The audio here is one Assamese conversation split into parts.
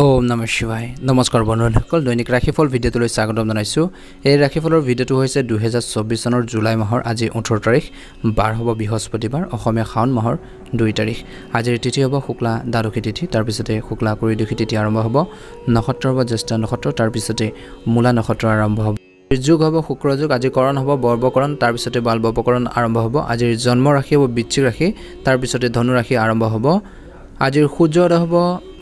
ওম নমঃ শিৱায় নমস্কাৰ বন্ধুসকল দৈনিক ৰাশিফল ভিডিঅ'টোলৈ স্বাগতম জনাইছো এই ৰাশিফলৰ ভিডিঅ'টো হৈছে 2024 চনৰ জুলাই মাহৰ আজি 18 তাৰিখ বাৰ হ'ব বৃহস্পতিবাৰ অসমীয়া শাওন মাহৰ 2 তাৰিখ আজিৰ তিথি হ'ব শুক্লা দ্বাদশী তিথি তাৰ পিছতে শুক্লা কৰিদশী তিথি আৰম্ভ হ'ব নক্ষত্ৰ হ'ব জ্যেষ্ঠ নক্ষত্ৰ তাৰ পিছতে মূলা নক্ষত্ৰ আৰম্ভ হ'ব যুগ হ'ব শুক্ৰ যুগ আজি কৰণ হ'ব বৰ্বকৰণ তাৰ পিছতে বালবপকৰণ আৰম্ভ হ'ব আজিৰ জন্ম ৰাশি হ'ব বৃশ্চিক ৰাশি তাৰ পিছতে ধনু ৰাশি আৰম্ভ হ'ব আজিৰ সূৰ্যোদয় হ'ব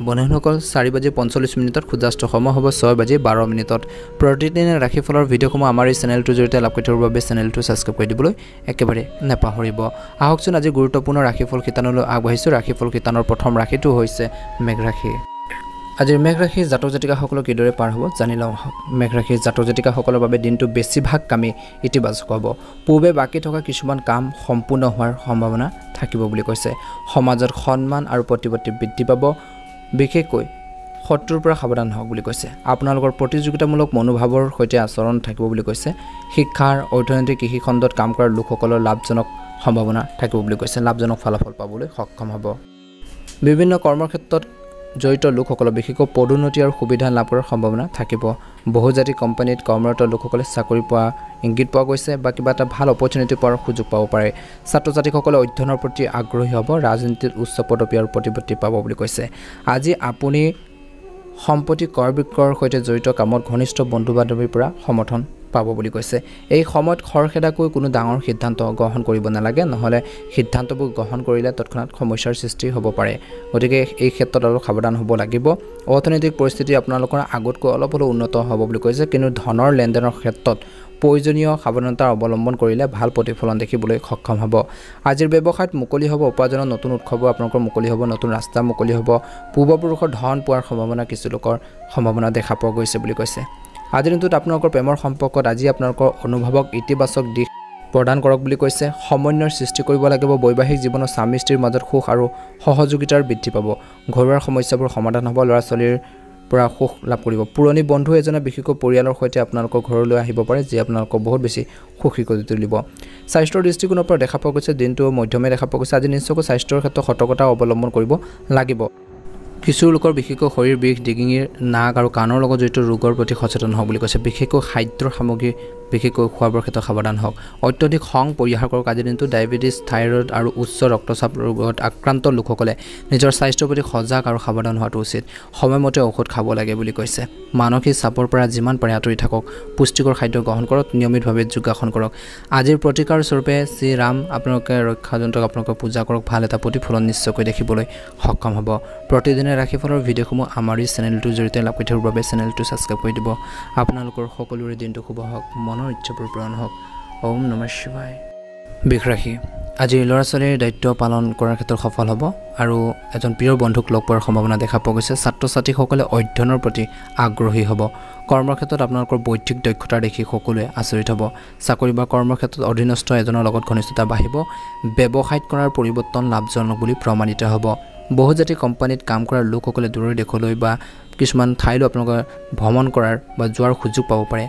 বন্ধুসকল 4:45 সূৰ্যাস্ত সময় হ'ব 6:12 প্ৰতিদিনে ৰাশিফলৰ ভিডিঅ'সমূহ আমাৰ এই চেনেলটোৰ জৰিয়তে লাভ কৰি থকাৰ বাবে চেনেলটো ছাবস্ক্ৰাইব কৰি দিবলৈ একেবাৰে নেপাহৰিব আহকচোন আজি গুৰুত্বপূৰ্ণ ৰাশিফল শিতানলৈ আগবাঢ়িছোঁ ৰাশিফল শিতানৰ প্ৰথম ৰাশিটো হৈছে মেঘ ৰাশি আজিৰ মেঘ ৰাশিৰ জাতক জাতিকাসকলৰ কিদৰে পাৰ হ'ব জানি লওঁ মেঘ ৰাশিৰ জাতক জাতিকাসকলৰ বাবে দিনটো বেছিভাগ কামেই ইতিবাচক হ'ব পূৰ্বে বাকী থকা কিছুমান কাম সম্পূৰ্ণ হোৱাৰ সম্ভাৱনা থাকিব বুলি কৈছে সমাজত সন্মান আৰু প্ৰতিপত্তি বৃদ্ধি পাব বিশেষকৈ শত্ৰুৰ পৰা সাৱধান হওক বুলি কৈছে আপোনালোকৰ প্ৰতিযোগিতামূলক মনোভাৱৰ সৈতে আচৰণ থাকিব বুলি কৈছে শিক্ষাৰ অৰ্থনৈতিক কৃষি খণ্ডত কাম কৰা লোকসকলৰ লাভজনক সম্ভাৱনা থাকিব বুলি কৈছে লাভজনক ফলাফল পাবলৈ সক্ষম হ'ব বিভিন্ন কৰ্মক্ষেত্ৰত জড়িত লোকসকলৰ বিশেষকৈ পদোন্নতি আৰু সুবিধা লাভ কৰাৰ সম্ভাৱনা থাকিব বহুজাতি কোম্পানীত কৰ্মৰত লোকসকলে চাকৰি পোৱা ইংগিত পোৱা গৈছে বা কিবা এটা ভাল অপৰচুনিটি পোৱাৰ সুযোগ পাব পাৰে ছাত্ৰ ছাত্ৰীসকলে অধ্যয়নৰ প্ৰতি আগ্ৰহী হ'ব ৰাজনীতিত উচ্চ পদবী আৰু প্ৰতিপত্তি পাব বুলি কৈছে আজি আপুনি সম্পত্তি ক্ৰয় বিক্ৰয়ৰ সৈতে জড়িত কামত ঘনিষ্ঠ বন্ধু বান্ধৱীৰ পৰা সমৰ্থন পাব বুলি কৈছে এই সময়ত খৰখেদাকৈ কোনো ডাঙৰ সিদ্ধান্ত গ্ৰহণ কৰিব নালাগে নহলে সিদ্ধান্তবোৰ গ্ৰহণ কৰিলে তৎক্ষণাৎ সমস্যাৰ সৃষ্টি হ'ব পাৰে গতিকে এই ক্ষেত্ৰত অলপ সাৱধান হ'ব লাগিব অৰ্থনৈতিক পৰিস্থিতি আপোনালোকৰ আগতকৈ অলপ হ'লেও উন্নত হ'ব বুলি কৈছে কিন্তু ধনৰ লেনদেনৰ ক্ষেত্ৰত প্ৰয়োজনীয় সাৱধানতা অৱলম্বন কৰিলে ভাল প্ৰতিফলন দেখিবলৈ সক্ষম হ'ব আজিৰ ব্যৱসায়ত মুকলি হ'ব উপাৰ্জনৰ নতুন উৎসৱ আপোনালোকৰ মুকলি হ'ব নতুন ৰাস্তা মুকলি হ'ব পূৰ্বপুৰুষৰ ধন পোৱাৰ সম্ভাৱনা কিছু লোকৰ সম্ভাৱনা দেখা পোৱা গৈছে বুলি কৈছে আজিৰ দিনটোত আপোনালোকৰ প্ৰেমৰ সম্পৰ্কত আজি আপোনালোকৰ অনুভৱক ইতিবাচক দিশ প্ৰদান কৰক বুলি কৈছে সমন্বয়ৰ সৃষ্টি কৰিব লাগিব বৈবাহিক জীৱনৰ স্বামী স্ত্ৰীৰ মাজত সুখ আৰু সহযোগিতাৰ বৃদ্ধি পাব ঘৰুৱা সমস্যাবোৰ সমাধান হ'ব ল'ৰা ছোৱালীৰ পৰা সুখ লাভ কৰিব পুৰণি বন্ধু এজনে বিশেষকৈ পৰিয়ালৰ সৈতে আপোনালোকৰ ঘৰলৈ আহিব পাৰে যি আপোনালোকক বহুত বেছি সুখী কৰি তুলিব স্বাস্থ্যৰ দৃষ্টিকোণৰ পৰা দেখা পোৱা গৈছে দিনটো মধ্যমে দেখা পোৱা গৈছে আজি নিশ্চয়কৈ স্বাস্থ্যৰ ক্ষেত্ৰত সতৰ্কতা অৱলম্বন কৰিব লাগিব কিছু লোকৰ বিশেষকৈ শৰীৰ বিষ ডিঙিৰ নাক আৰু কাণৰ লগত জড়িত ৰোগৰ প্ৰতি সচেতন হওক বুলি কৈছে বিশেষকৈ খাদ্যৰ সামগ্ৰী বিশেষকৈ খোৱাবৰ ক্ষেত্ৰত সাৱধান হওক অত্যধিক খং পৰিহাৰ কৰক আজিৰ দিনটো ডায়েবেটিছ থাইৰয়ড আৰু উচ্চ ৰক্তচাপ ৰোগত আক্ৰান্ত লোকসকলে নিজৰ স্বাস্থ্যৰ প্ৰতি সজাগ আৰু সাৱধান হোৱাটো উচিত সময়মতে ঔষধ খাব লাগে বুলি কৈছে মানসিক চাপৰ পৰা যিমান পাৰে আঁতৰি থাকক পুষ্টিকৰ খাদ্য গ্ৰহণ কৰক নিয়মিতভাৱে যোগাসন কৰক আজিৰ প্ৰতিকাৰ স্বৰূপে শ্ৰী ৰাম আপোনালোকে ৰক্ষাযন্ত্ৰক আপোনালোকে পূজা কৰক ভাল এটা প্ৰতিফলন নিশ্চয়কৈ দেখিবলৈ সক্ষম হ'ব প্ৰতিদিনে ৰাশিফলৰ ভিডিঅ'সমূহ আমাৰ এই চেনেলটোৰ জৰিয়তে লাভ কৰি থকাৰ বাবে চেনেলটো ছাবস্ক্ৰাইব কৰি দিব আপোনালোকৰ সকলোৰে দিনটো শুভ হওক মনৰ ইচ্ছাবোৰ পূৰণ হওক ওম নমঃ শিৱায় বৃষ ৰাশি আজি ল'ৰা ছোৱালীৰ দায়িত্ব পালন কৰাৰ ক্ষেত্ৰত সফল হ'ব আৰু এজন প্ৰিয় বন্ধুক লগ পোৱাৰ সম্ভাৱনা দেখা পোৱা গৈছে ছাত্ৰ ছাত্ৰীসকলে অধ্যয়নৰ প্ৰতি আগ্ৰহী হ'ব কৰ্মক্ষেত্ৰত আপোনালোকৰ বৌদ্ধিক দক্ষতা দেখি সকলোৱে আচৰিত হ'ব চাকৰি বা কৰ্মক্ষেত্ৰত অধীনস্থ এজনৰ লগত ঘনিষ্ঠতা বাঢ়িব ব্যৱসায়ত কৰাৰ পৰিৱৰ্তন লাভজনক বুলি প্ৰমাণিত হ'ব বহুজাতিক কোম্পানীত কাম কৰা লোকসকলে দূৰৰ দেশলৈ বা কিছুমান ঠাইলৈ আপোনালোকে ভ্ৰমণ কৰাৰ বা যোৱাৰ সুযোগ পাব পাৰে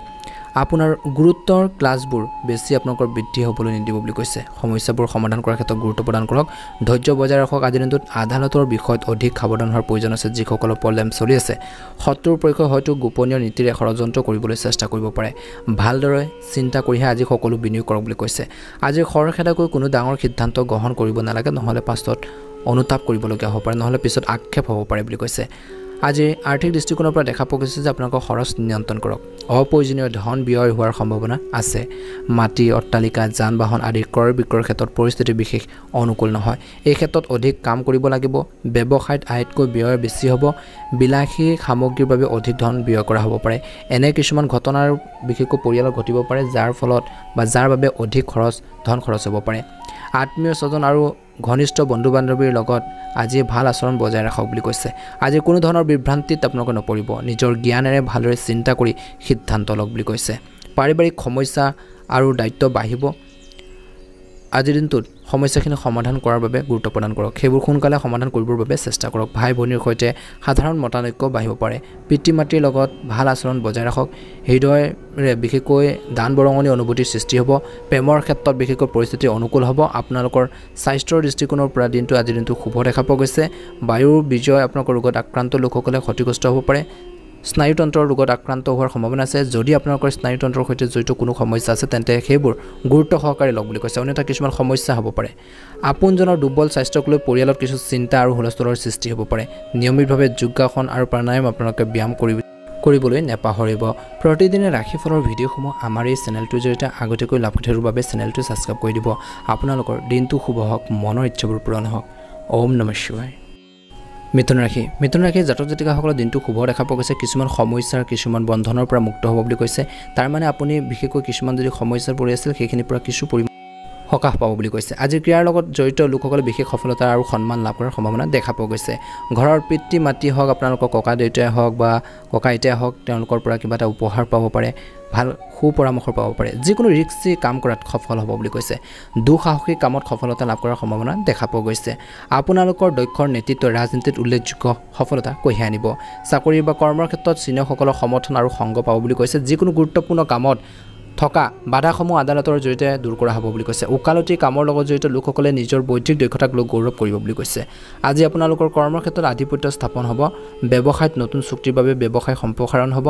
আপোনাৰ গুৰুত্বৰ ক্লাছবোৰ বেছি আপোনালোকৰ বৃদ্ধি হ'বলৈ নিদিব বুলি কৈছে সমস্যাবোৰ সমাধান কৰাৰ ক্ষেত্ৰত গুৰুত্ব প্ৰদান কৰক ধৈৰ্য বজাই ৰাখক আজিৰ দিনটোত আদালতৰ বিষয়ত অধিক সাৱধান হোৱাৰ প্ৰয়োজন আছে যিসকলৰ প্ৰব্লেম চলি আছে শত্ৰুৰ পক্ষই হয়তো গোপনীয় নীতিৰে ষড়যন্ত্ৰ কৰিবলৈ চেষ্টা কৰিব পাৰে ভালদৰে চিন্তা কৰিহে আজি সকলো বিনিয়োগ কৰক বুলি কৈছে আজি খৰখেদাকৈ কোনো ডাঙৰ সিদ্ধান্ত গ্ৰহণ কৰিব নালাগে নহ'লে পাছত অনুতাপ কৰিবলগীয়া হ'ব পাৰে নহ'লে পিছত আক্ষেপ হ'ব পাৰে বুলি কৈছে আজি আৰ্থিক দৃষ্টিকোণৰ পৰা দেখা পোৱা গৈছে যে আপোনালোকৰ খৰচ নিয়ন্ত্ৰণ কৰক অপ্ৰয়োজনীয় ধন ব্যয় হোৱাৰ সম্ভাৱনা আছে মাটি অট্টালিকা যান বাহন আদি ক্ৰয় বিক্ৰয়ৰ ক্ষেত্ৰত পৰিস্থিতি বিশেষ অনুকূল নহয় এই ক্ষেত্ৰত অধিক কাম কৰিব লাগিব ব্যৱসায়ত আয়তকৈ ব্যয় বেছি হ'ব বিলাসী সামগ্ৰীৰ বাবে অধিক ধন ব্যয় কৰা হ'ব পাৰে এনে কিছুমান ঘটনাৰ বিশেষকৈ পৰিয়ালত ঘটিব পাৰে যাৰ ফলত বা যাৰ বাবে অধিক ধন খৰচ হ'ব পাৰে আত্মীয় স্বজন আৰু ঘনিষ্ঠ বন্ধু বান্ধৱীৰ লগত আজি ভাল আচৰণ বজাই ৰাখক বুলি কৈছে আজি কোনো ধৰণৰ বিভ্ৰান্তিত আপোনালোকে নপৰিব নিজৰ জ্ঞানেৰে ভালদৰে চিন্তা কৰি সিদ্ধান্ত লওক বুলি কৈছে পাৰিবাৰিক সমস্যা আৰু দায়িত্ব বাঢ়িব আজিৰ দিনটোত সমস্যাখিনি সমাধান কৰাৰ বাবে গুৰুত্ব প্ৰদান কৰক সেইবোৰ সোনকালে সমাধান কৰিবৰ বাবে চেষ্টা কৰক ভাই ভনীৰ সৈতে সাধাৰণ মতানৈক্য বাঢ়িব পাৰে পিতৃ মাতৃৰ লগত ভাল আচৰণ বজাই ৰাখক হৃদয়ৰে বিশেষকৈ দান বৰঙণি অনুভূতিৰ সৃষ্টি হ'ব প্ৰেমৰ ক্ষেত্ৰত বিশেষকৈ পৰিস্থিতি অনুকূল হ'ব আপোনালোকৰ স্বাস্থ্যৰ দৃষ্টিকোণৰ পৰা দিনটো আজিৰ দিনটো শুভ দেখা পোৱা গৈছে বায়ুৰ বিজয় আপোনালোকৰ ৰোগত আক্ৰান্ত লোকসকলে ক্ষতিগ্ৰস্ত হ'ব পাৰে স্নায়ুতন্ত্ৰৰ ৰোগত আক্ৰান্ত হোৱাৰ সম্ভাৱনা আছে যদি আপোনালোকৰ স্নায়ুতন্ত্ৰৰ সৈতে জড়িত কোনো সমস্যা আছে তেন্তে সেইবোৰ গুৰুত্ব সহকাৰে লওক বুলি কৈছে অন্যথা কিছুমান সমস্যা হ'ব পাৰে আপোনজনৰ দুৰ্বল স্বাস্থ্যক লৈ পৰিয়ালত কিছু চিন্তা আৰু হুলস্থুলৰ সৃষ্টি হ'ব পাৰে নিয়মিতভাৱে যোগাসন আৰু প্ৰাণায়াম আপোনালোকে ব্যায়াম কৰিবলৈ নেপাহৰিব প্ৰতিদিনে ৰাশিফলৰ ভিডিঅ'সমূহ আমাৰ এই চেনেলটোৰ জৰিয়তে আগতীয়াকৈ লাভ কৰিবৰ বাবে চেনেলটো ছাবস্ক্ৰাইব কৰি দিব আপোনালোকৰ দিনটো শুভ হওক মনৰ ইচ্ছাবোৰ পূৰণ হওক ওম নমঃ শিৱায় মিথুন ৰাশি জাতক জাতিকাসকলৰ দিনটো শুভ দেখা পোৱা গৈছে কিছুমান সমস্যাৰ কিছুমান বন্ধনৰ পৰা মুক্ত হ'ব বুলি কৈছে তাৰ মানে আপুনি বিশেষকৈ কিছুমান যদি সমস্যাৰ পৰি আছিল সেইখিনিৰ পৰা কিছু পৰিমাণ সকাহ পাব বুলি কৈছে আজি ক্ৰীড়াৰ লগত জড়িত লোকসকলে বিশেষ সফলতা আৰু সন্মান লাভ কৰাৰ সম্ভাৱনা দেখা পোৱা গৈছে ঘৰৰ পিতৃ মাতৃ হওক আপোনালোকৰ ককা দেউতাই হওক বা ককা আইতাই হওক তেওঁলোকৰ পৰা কিবা এটা উপহাৰ পাব পাৰে ভাল সুপৰামৰ্শ পাব পাৰে যিকোনো ৰিস্কি কাম কৰাত সফল হ'ব বুলি কৈছে দুঃসাহসিক কামত সফলতা লাভ কৰাৰ সম্ভাৱনা দেখা পোৱা গৈছে আপোনালোকৰ দক্ষৰ নেতৃত্ব ৰাজনীতিত উল্লেখযোগ্য সফলতা কঢ়িয়াই আনিব চাকৰি বা কৰ্মৰ ক্ষেত্ৰত চিনিয়ৰসকলৰ সমৰ্থন আৰু সংগ পাব বুলি কৈছে যিকোনো গুৰুত্বপূৰ্ণ কামত থকা বাধাসমূহ আদালতৰ জৰিয়তে দূৰ কৰা হ'ব বুলি কৈছে উকালতি কামৰ লগত জড়িত লোকসকলে নিজৰ বৌদ্ধিক দক্ষতাক লৈ গৌৰৱ কৰিব বুলি কৈছে আজি আপোনালোকৰ কৰ্মৰ ক্ষেত্ৰত আধিপত্য স্থাপন হ'ব ব্যৱসায়ত নতুন চুক্তিৰ বাবে ব্যৱসায় সম্প্ৰসাৰণ হ'ব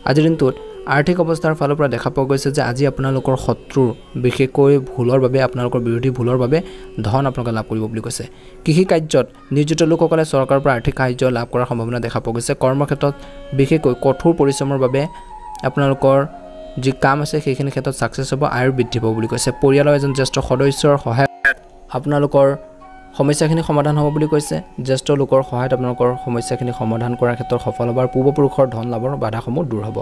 আজিৰ দিনটোত আৰ্থিক অৱস্থাৰ ফালৰ পৰা দেখা পোৱা গৈছে যে আজি আপোনালোকৰ শত্ৰু বিশেষকৈ ভুলৰ বাবে আপোনালোকৰ বিৰোধী ভুলৰ বাবে ধন আপোনালোকে লাভ কৰিব বুলি কৈছে কৃষি কাৰ্যত নিয়োজিত লোকসকলে চৰকাৰৰ পৰা আৰ্থিক সাহায্য লাভ কৰাৰ সম্ভাৱনা দেখা পোৱা গৈছে কৰ্মক্ষেত্ৰত বিশেষকৈ কঠোৰ পৰিশ্ৰমৰ বাবে আপোনালোকৰ যি কাম আছে সেইখিনি ক্ষেত্ৰত সাকসেছ হ'ব আয়ৰ বৃদ্ধি পাব বুলি কৈছে পৰিয়ালৰ এজন জ্যেষ্ঠ সদস্যৰ সহায়ত আপোনালোকৰ সমস্যাখিনি সমাধান হ'ব বুলি কৈছে জ্যেষ্ঠ লোকৰ সহায়ত আপোনালোকৰ সমস্যাখিনি সমাধান কৰাৰ ক্ষেত্ৰত সফল হ'ব আৰু পূৰ্বপুৰুষৰ ধন লাভৰ বাধাসমূহ দূৰ হ'ব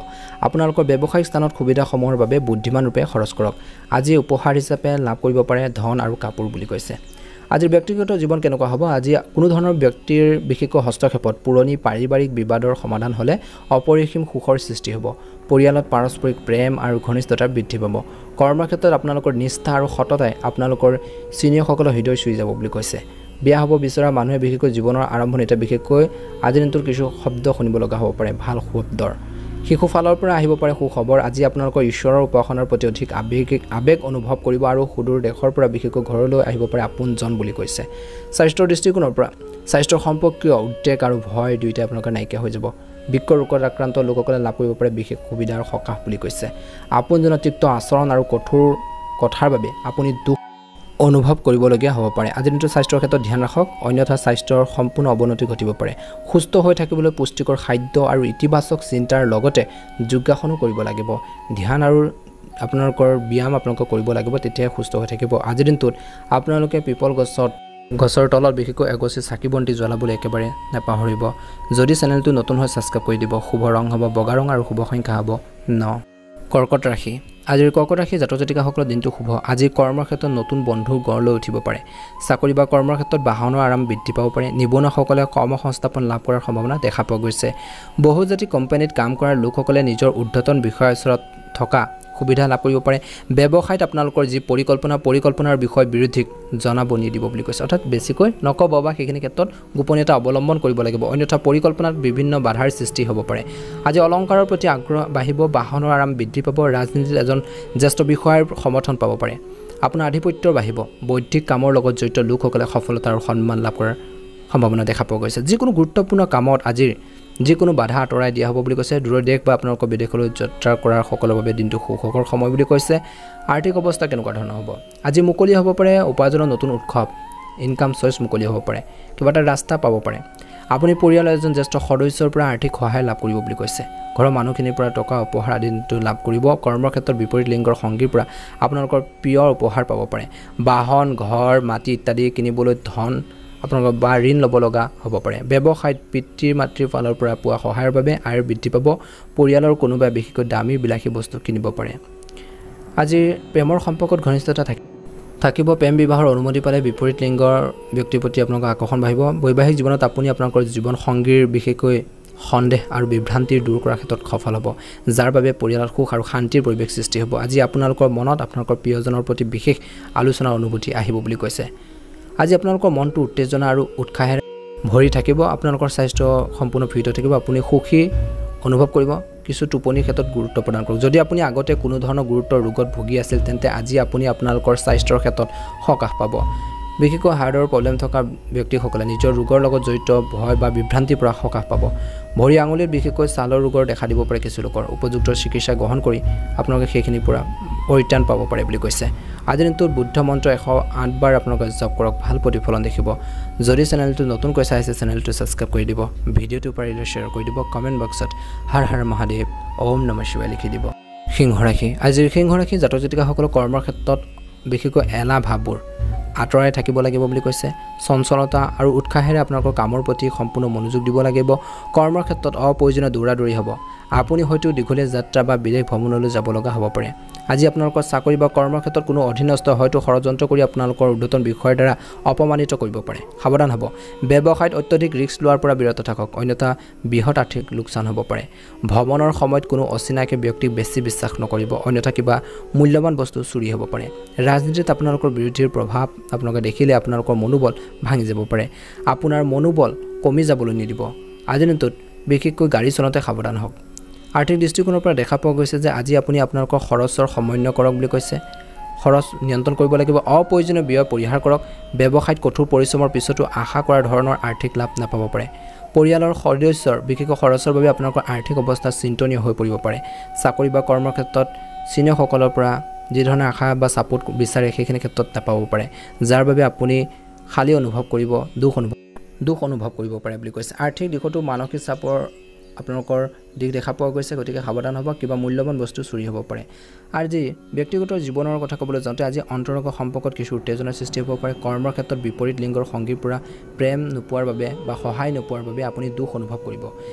আপোনালোকৰ ব্যৱসায়িক স্থানত সুবিধাসমূহৰ বাবে বুদ্ধিমান ৰূপে খৰচ কৰক আজি উপহাৰ হিচাপে লাভ কৰিব পাৰে ধন আৰু কাপোৰ বুলি কৈছে আজিৰ ব্যক্তিগত জীৱন কেনেকুৱা হ'ব আজি কোনো ধৰণৰ ব্যক্তিৰ বিশেষকৈ হস্তক্ষেপত পুৰণি পাৰিবাৰিক বিবাদৰ সমাধান হ'লে অপৰিসীম সুখৰ সৃষ্টি হ'ব পৰিয়ালত পাৰস্পৰিক প্ৰেম আৰু ঘনিষ্ঠতা বৃদ্ধি পাব কৰ্মক্ষেত্ৰত আপোনালোকৰ নিষ্ঠা আৰু সততাই আপোনালোকৰ চিনিয়ৰসকলৰ হৃদয় চুই যাব বুলি কৈছে বিয়া হ'ব বিচৰা মানুহে বিশেষকৈ জীৱনৰ আৰম্ভণিতে বিশেষকৈ আজিৰ দিনটোৰ কিছু শব্দ শুনিব লগা হ'ব পাৰে ভাল শব্দৰ শিশু ফালৰ পৰা আহিব পাৰে সুখবৰ আজি আপোনালোকৰ ঈশ্বৰৰ উপাসনাৰ প্ৰতি অধিক আবেগ অনুভৱ কৰিব আৰু সুদূৰ দেশৰ পৰা বিশেষকৈ ঘৰলৈ আহিব পাৰে আপোনজন বুলি কৈছে স্বাস্থ্যৰ দৃষ্টিকোণৰ পৰা স্বাস্থ্যৰ সম্পৰ্কীয় উদ্বেগ আৰু ভয় দুয়োটাই আপোনালোকৰ নাইকিয়া হৈ যাব বৃক্ক ৰোগত আক্ৰান্ত লোকসকলে লাভ কৰিব পাৰে বিশেষ সুবিধা আৰু সকাহ বুলি কৈছে আপোনজনৰ তিক্ত আচৰণ আৰু কঠোৰ কথাৰ বাবে আপুনি দুখ অনুভৱ কৰিবলগীয়া হ'ব পাৰে আজি দিনটো স্বাস্থ্যৰ ক্ষেত্ৰত ধ্যান ৰাখক অন্যথা স্বাস্থ্যৰ সম্পূৰ্ণ অৱনতি ঘটিব পাৰে সুস্থ হৈ থাকিবলৈ পুষ্টিকৰ খাদ্য আৰু ইতিবাচক চিন্তাৰ লগতে যোগাসনো কৰিব লাগিব ধ্যান আৰু আপোনালোকৰ ব্যায়াম আপোনালোকে কৰিব লাগিব তেতিয়াহে সুস্থ হৈ থাকিব আজিৰ দিনটোত আপোনালোকে পিপল গছৰ তলত বিশেষকৈ এগছি চাকি বন্তি জ্বলাবলৈ একেবাৰে নেপাহৰিব যদি চেনেলটো নতুন হয় ছাবস্ক্ৰাইব কৰি দিব শুভ ৰং হ'ব বগা ৰং আৰু শুভ সংখ্যা হ'ব 9 কৰ্কট ৰাশি আজিৰ কৰ্কট ৰাশি জাতক জাতিকাসকলৰ দিনটো শুভ আজি কৰ্মৰ ক্ষেত্ৰত নতুন বন্ধু গঢ় লৈ উঠিব পাৰে চাকৰি বা কৰ্মৰ ক্ষেত্ৰত বাহনৰ আৰাম বৃদ্ধি পাব পাৰে নিবনুৱাসকলে কৰ্মসংস্থাপন লাভ কৰাৰ সম্ভাৱনা দেখা পোৱা গৈছে বহুজাতিক কোম্পানীত কাম কৰা লোকসকলে নিজৰ ঊৰ্ধ্বতন বিষয়ৰ ওচৰত থকা সুবিধা লাভ কৰিব পাৰে ব্যৱসায়ত আপোনালোকৰ যি পৰিকল্পনাৰ বিষয় বিৰোধীক জনাব নিদিব বুলি কৈছে অৰ্থাৎ বেছিকৈ নকব বা সেইখিনি ক্ষেত্ৰত গোপনীয়তা অৱলম্বন কৰিব লাগিব অন্যথা পৰিকল্পনাত বিভিন্ন বাধাৰ সৃষ্টি হ'ব পাৰে আজি অলংকাৰৰ প্ৰতি আগ্ৰহ বাঢ়িব বাহনৰ আৰাম বৃদ্ধি পাব ৰাজনীতিত এজন জ্যেষ্ঠ বিষয়াৰ সমৰ্থন পাব পাৰে আপোনাৰ আধিপত্য বাঢ়িব বৌদ্ধিক কামৰ লগত জড়িত লোকসকলে সফলতা আৰু সন্মান লাভ কৰাৰ সম্ভাৱনা দেখা পোৱা গৈছে যিকোনো গুৰুত্বপূৰ্ণ কামত আজিৰ যিকোনো বাধা আঁতৰাই দিয়া হ'ব বুলি কৈছে দূৰৰ দেশ বা আপোনালোকৰ বিদেশলৈ যাত্ৰা কৰাৰ সকলৰ বাবে দিনটো সুখকৰ সময় বুলি কৈছে আৰ্থিক অৱস্থা কেনেকুৱা ধৰণৰ হ'ব আজি মুকলি হ'ব পাৰে উপাৰ্জনৰ নতুন উৎসৱ ইনকাম চইচ মুকলি হ'ব পাৰে কিবা এটা ৰাস্তা পাব পাৰে আপুনি পৰিয়ালৰ এজন জ্যেষ্ঠ সদস্যৰ পৰা আৰ্থিক সহায় লাভ কৰিব বুলি কৈছে ঘৰৰ মানুহখিনিৰ পৰা টকা উপহাৰ আদিটো লাভ কৰিব কৰ্মৰ ক্ষেত্ৰত বিপৰীত লিংগৰ সংগীৰ পৰা আপোনালোকৰ প্ৰিয় উপহাৰ পাব পাৰে বাহন ঘৰ মাটি ইত্যাদি কিনিবলৈ ধন আপোনালোকৰ বা ঋণ ল'ব লগা হ'ব পাৰে ব্যৱসায়ত পিতৃ মাতৃৰ ফালৰ পৰা পোৱা সহায়ৰ বাবে আয় বৃদ্ধি পাব পৰিয়ালৰ কোনোবাই বিশেষকৈ দামী বিলাসী বস্তু কিনিব পাৰে আজি প্ৰেমৰ সম্পৰ্কত ঘনিষ্ঠতা থাকিব প্ৰেম বিবাহৰ অনুমতি পালে বিপৰীত লিংগৰ ব্যক্তিৰ প্ৰতি আপোনালোকৰ আকৰ্ষণ বাঢ়িব বৈবাহিক জীৱনত আপুনি আপোনালোকৰ জীৱন সংগীৰ বিশেষকৈ সন্দেহ আৰু বিভ্ৰান্তিৰ দূৰ কৰাৰ ক্ষেত্ৰত সফল হ'ব, যাৰ বাবে পৰিয়ালত সুখ আৰু শান্তিৰ পৰিৱেশ সৃষ্টি হ'ব। আজি আপোনালোকৰ মনত আপোনালোকৰ প্ৰিয়জনৰ প্ৰতি বিশেষ আলোচনাৰ অনুভূতি আহিব বুলি কৈছে। আজি আপোনালোকৰ মনটো উত্তেজনা আৰু উৎসাহেৰে ভৰি থাকিব, আপোনালোকৰ স্বাস্থ্য সম্পূৰ্ণ ফিট হৈ থাকিব, আপুনি সুখী অনুভৱ কৰিব। কিছু টোপনিৰ ক্ষেত্ৰত গুৰুত্ব প্ৰদান কৰক। যদি আপুনি আগতে কোনো ধৰণৰ গুৰুত্বৰ ৰোগত ভুগি আছিল, তেন্তে আজি আপুনি আপোনালোকৰ স্বাস্থ্যৰ ক্ষেত্ৰত সকাহ পাব। বিশেষকৈ হাৰ্টৰ প্ৰব্লেম থকা ব্যক্তিসকলে নিজৰ ৰোগৰ লগত জড়িত ভয় বা বিভ্ৰান্তিৰ পৰা সকাহ পাব। ভৰি আঙুলিত বিশেষকৈ ছালৰ ৰোগৰ দেখা দিব পাৰে কিছু লোকৰ। উপযুক্ত চিকিৎসা গ্ৰহণ কৰি আপোনালোকে সেইখিনিৰ পৰা পৰিত্ৰাণ পাব পাৰে বুলি কৈছে। আজিৰ দিনটোত বুদ্ধ মন্ত্ৰ 108 বাৰ আপোনালোকে জপ কৰক, ভাল প্ৰতিফলন দেখিব। যদি চেনেলটো নতুনকৈ চাইছে, চেনেলটো ছাবস্ক্ৰাইব কৰি দিব, ভিডিঅ'টো পাৰিলে শ্বেয়াৰ কৰি দিব, কমেণ্ট বক্সত হৰ হৰ মহাদেৱ, ওম নমঃ শিৱায় লিখি দিব। সিংহ ৰাশি, আজিৰ সিংহ ৰাশি জাতক জাতিকাসকলৰ কৰ্মৰ ক্ষেত্ৰত বিশেষকৈ এলাহ ভাৱবোৰ আঁতৰাই থাকিব লাগিব বুলি কৈছে। চঞ্চলতা আৰু উৎসাহেৰে আপোনালোকৰ কামৰ প্ৰতি সম্পূৰ্ণ মনোযোগ দিব লাগিব। কৰ্মৰ ক্ষেত্ৰত অপ্ৰয়োজনীয় দৌৰা-দৌৰি হ'ব। আপুনি হয়তো দীঘলীয়া যাত্ৰা বা বিদেশ ভ্ৰমণলৈ যাব লগা হ'ব পাৰে। আজি আপোনালোকৰ চাকৰি বা কৰ্মৰ ক্ষেত্ৰত কোনো অধীনস্থ হয়তো ষড়যন্ত্ৰ কৰি আপোনালোকৰ ঊৰ্ধ্বতন বিষয়ৰ দ্বাৰা অপমানিত কৰিব পাৰে, সাৱধান হ'ব। ব্যৱসায়ত অত্যধিক ৰিস্ক লোৱাৰ পৰা বিৰত থাকক, অন্যথা বৃহৎ আৰ্থিক লোকচান হ'ব পাৰে। ভ্ৰমণৰ সময়ত কোনো অচিনাকি ব্যক্তিক বেছি বিশ্বাস নকৰিব, অন্যথা কিবা মূল্যৱান বস্তু চুৰি হ'ব পাৰে। ৰাজনীতিত আপোনালোকৰ বিৰোধীৰ প্ৰভাৱ আপোনালোকে দেখিলে আপোনালোকৰ মনোবল ভাঙি যাব পাৰে। আপোনাৰ মনোবল কমি যাবলৈ নিদিব। আজিৰ দিনটোত বিশেষকৈ গাড়ী চলাওঁতে সাৱধান হওক। আৰ্থিক দৃষ্টিকোণৰ পৰা দেখা পোৱা গৈছে যে আজি আপুনি আপোনালোকৰ খৰচৰ সমন্বয় কৰক বুলি কৈছে। খৰচ নিয়ন্ত্ৰণ কৰিব লাগিব, অপ্ৰয়োজনীয় ব্যয় পৰিহাৰ কৰক। ব্যৱসায়ত কঠোৰ পৰিশ্ৰমৰ পিছতো আশা কৰা ধৰণৰ আৰ্থিক লাভ নাপাব পাৰে। পৰিয়ালৰ সদস্যৰ বিশেষকৈ খৰচৰ বাবে আপোনালোকৰ আৰ্থিক অৱস্থা চিন্তনীয় হৈ পৰিব পাৰে। চাকৰি বা কৰ্মৰ ক্ষেত্ৰত চিনিয়ৰসকলৰ পৰা যি ধৰণৰ আশা বা ছাপোৰ্ট বিচাৰে সেইখিনি ক্ষেত্ৰত নাপাব পাৰে, যাৰ বাবে আপুনি খালী অনুভৱ কৰিব, দুখ অনুভৱ কৰিব পাৰে বুলি কৈছে। আৰ্থিক দিশতো মানসিক চাপৰ আপোনালোকৰ দিশ দেখা পোৱা গৈছে, গতিকে সাৱধান হ'ব, কিবা মূল্যৱান বস্তু চুৰি হ'ব পাৰে। আজি ব্যক্তিগত জীৱনৰ কথা ক'বলৈ যাওঁতে আজি অন্তৰংগ সম্পৰ্কত কিছু উত্তেজনাৰ সৃষ্টি হ'ব পাৰে। কৰ্মৰ ক্ষেত্ৰত বিপৰীত লিংগৰ সংগীৰ পৰা প্ৰেম নোপোৱাৰ বাবে বা সহায় নোপোৱাৰ বাবে আপুনি দুখ অনুভৱ কৰিব।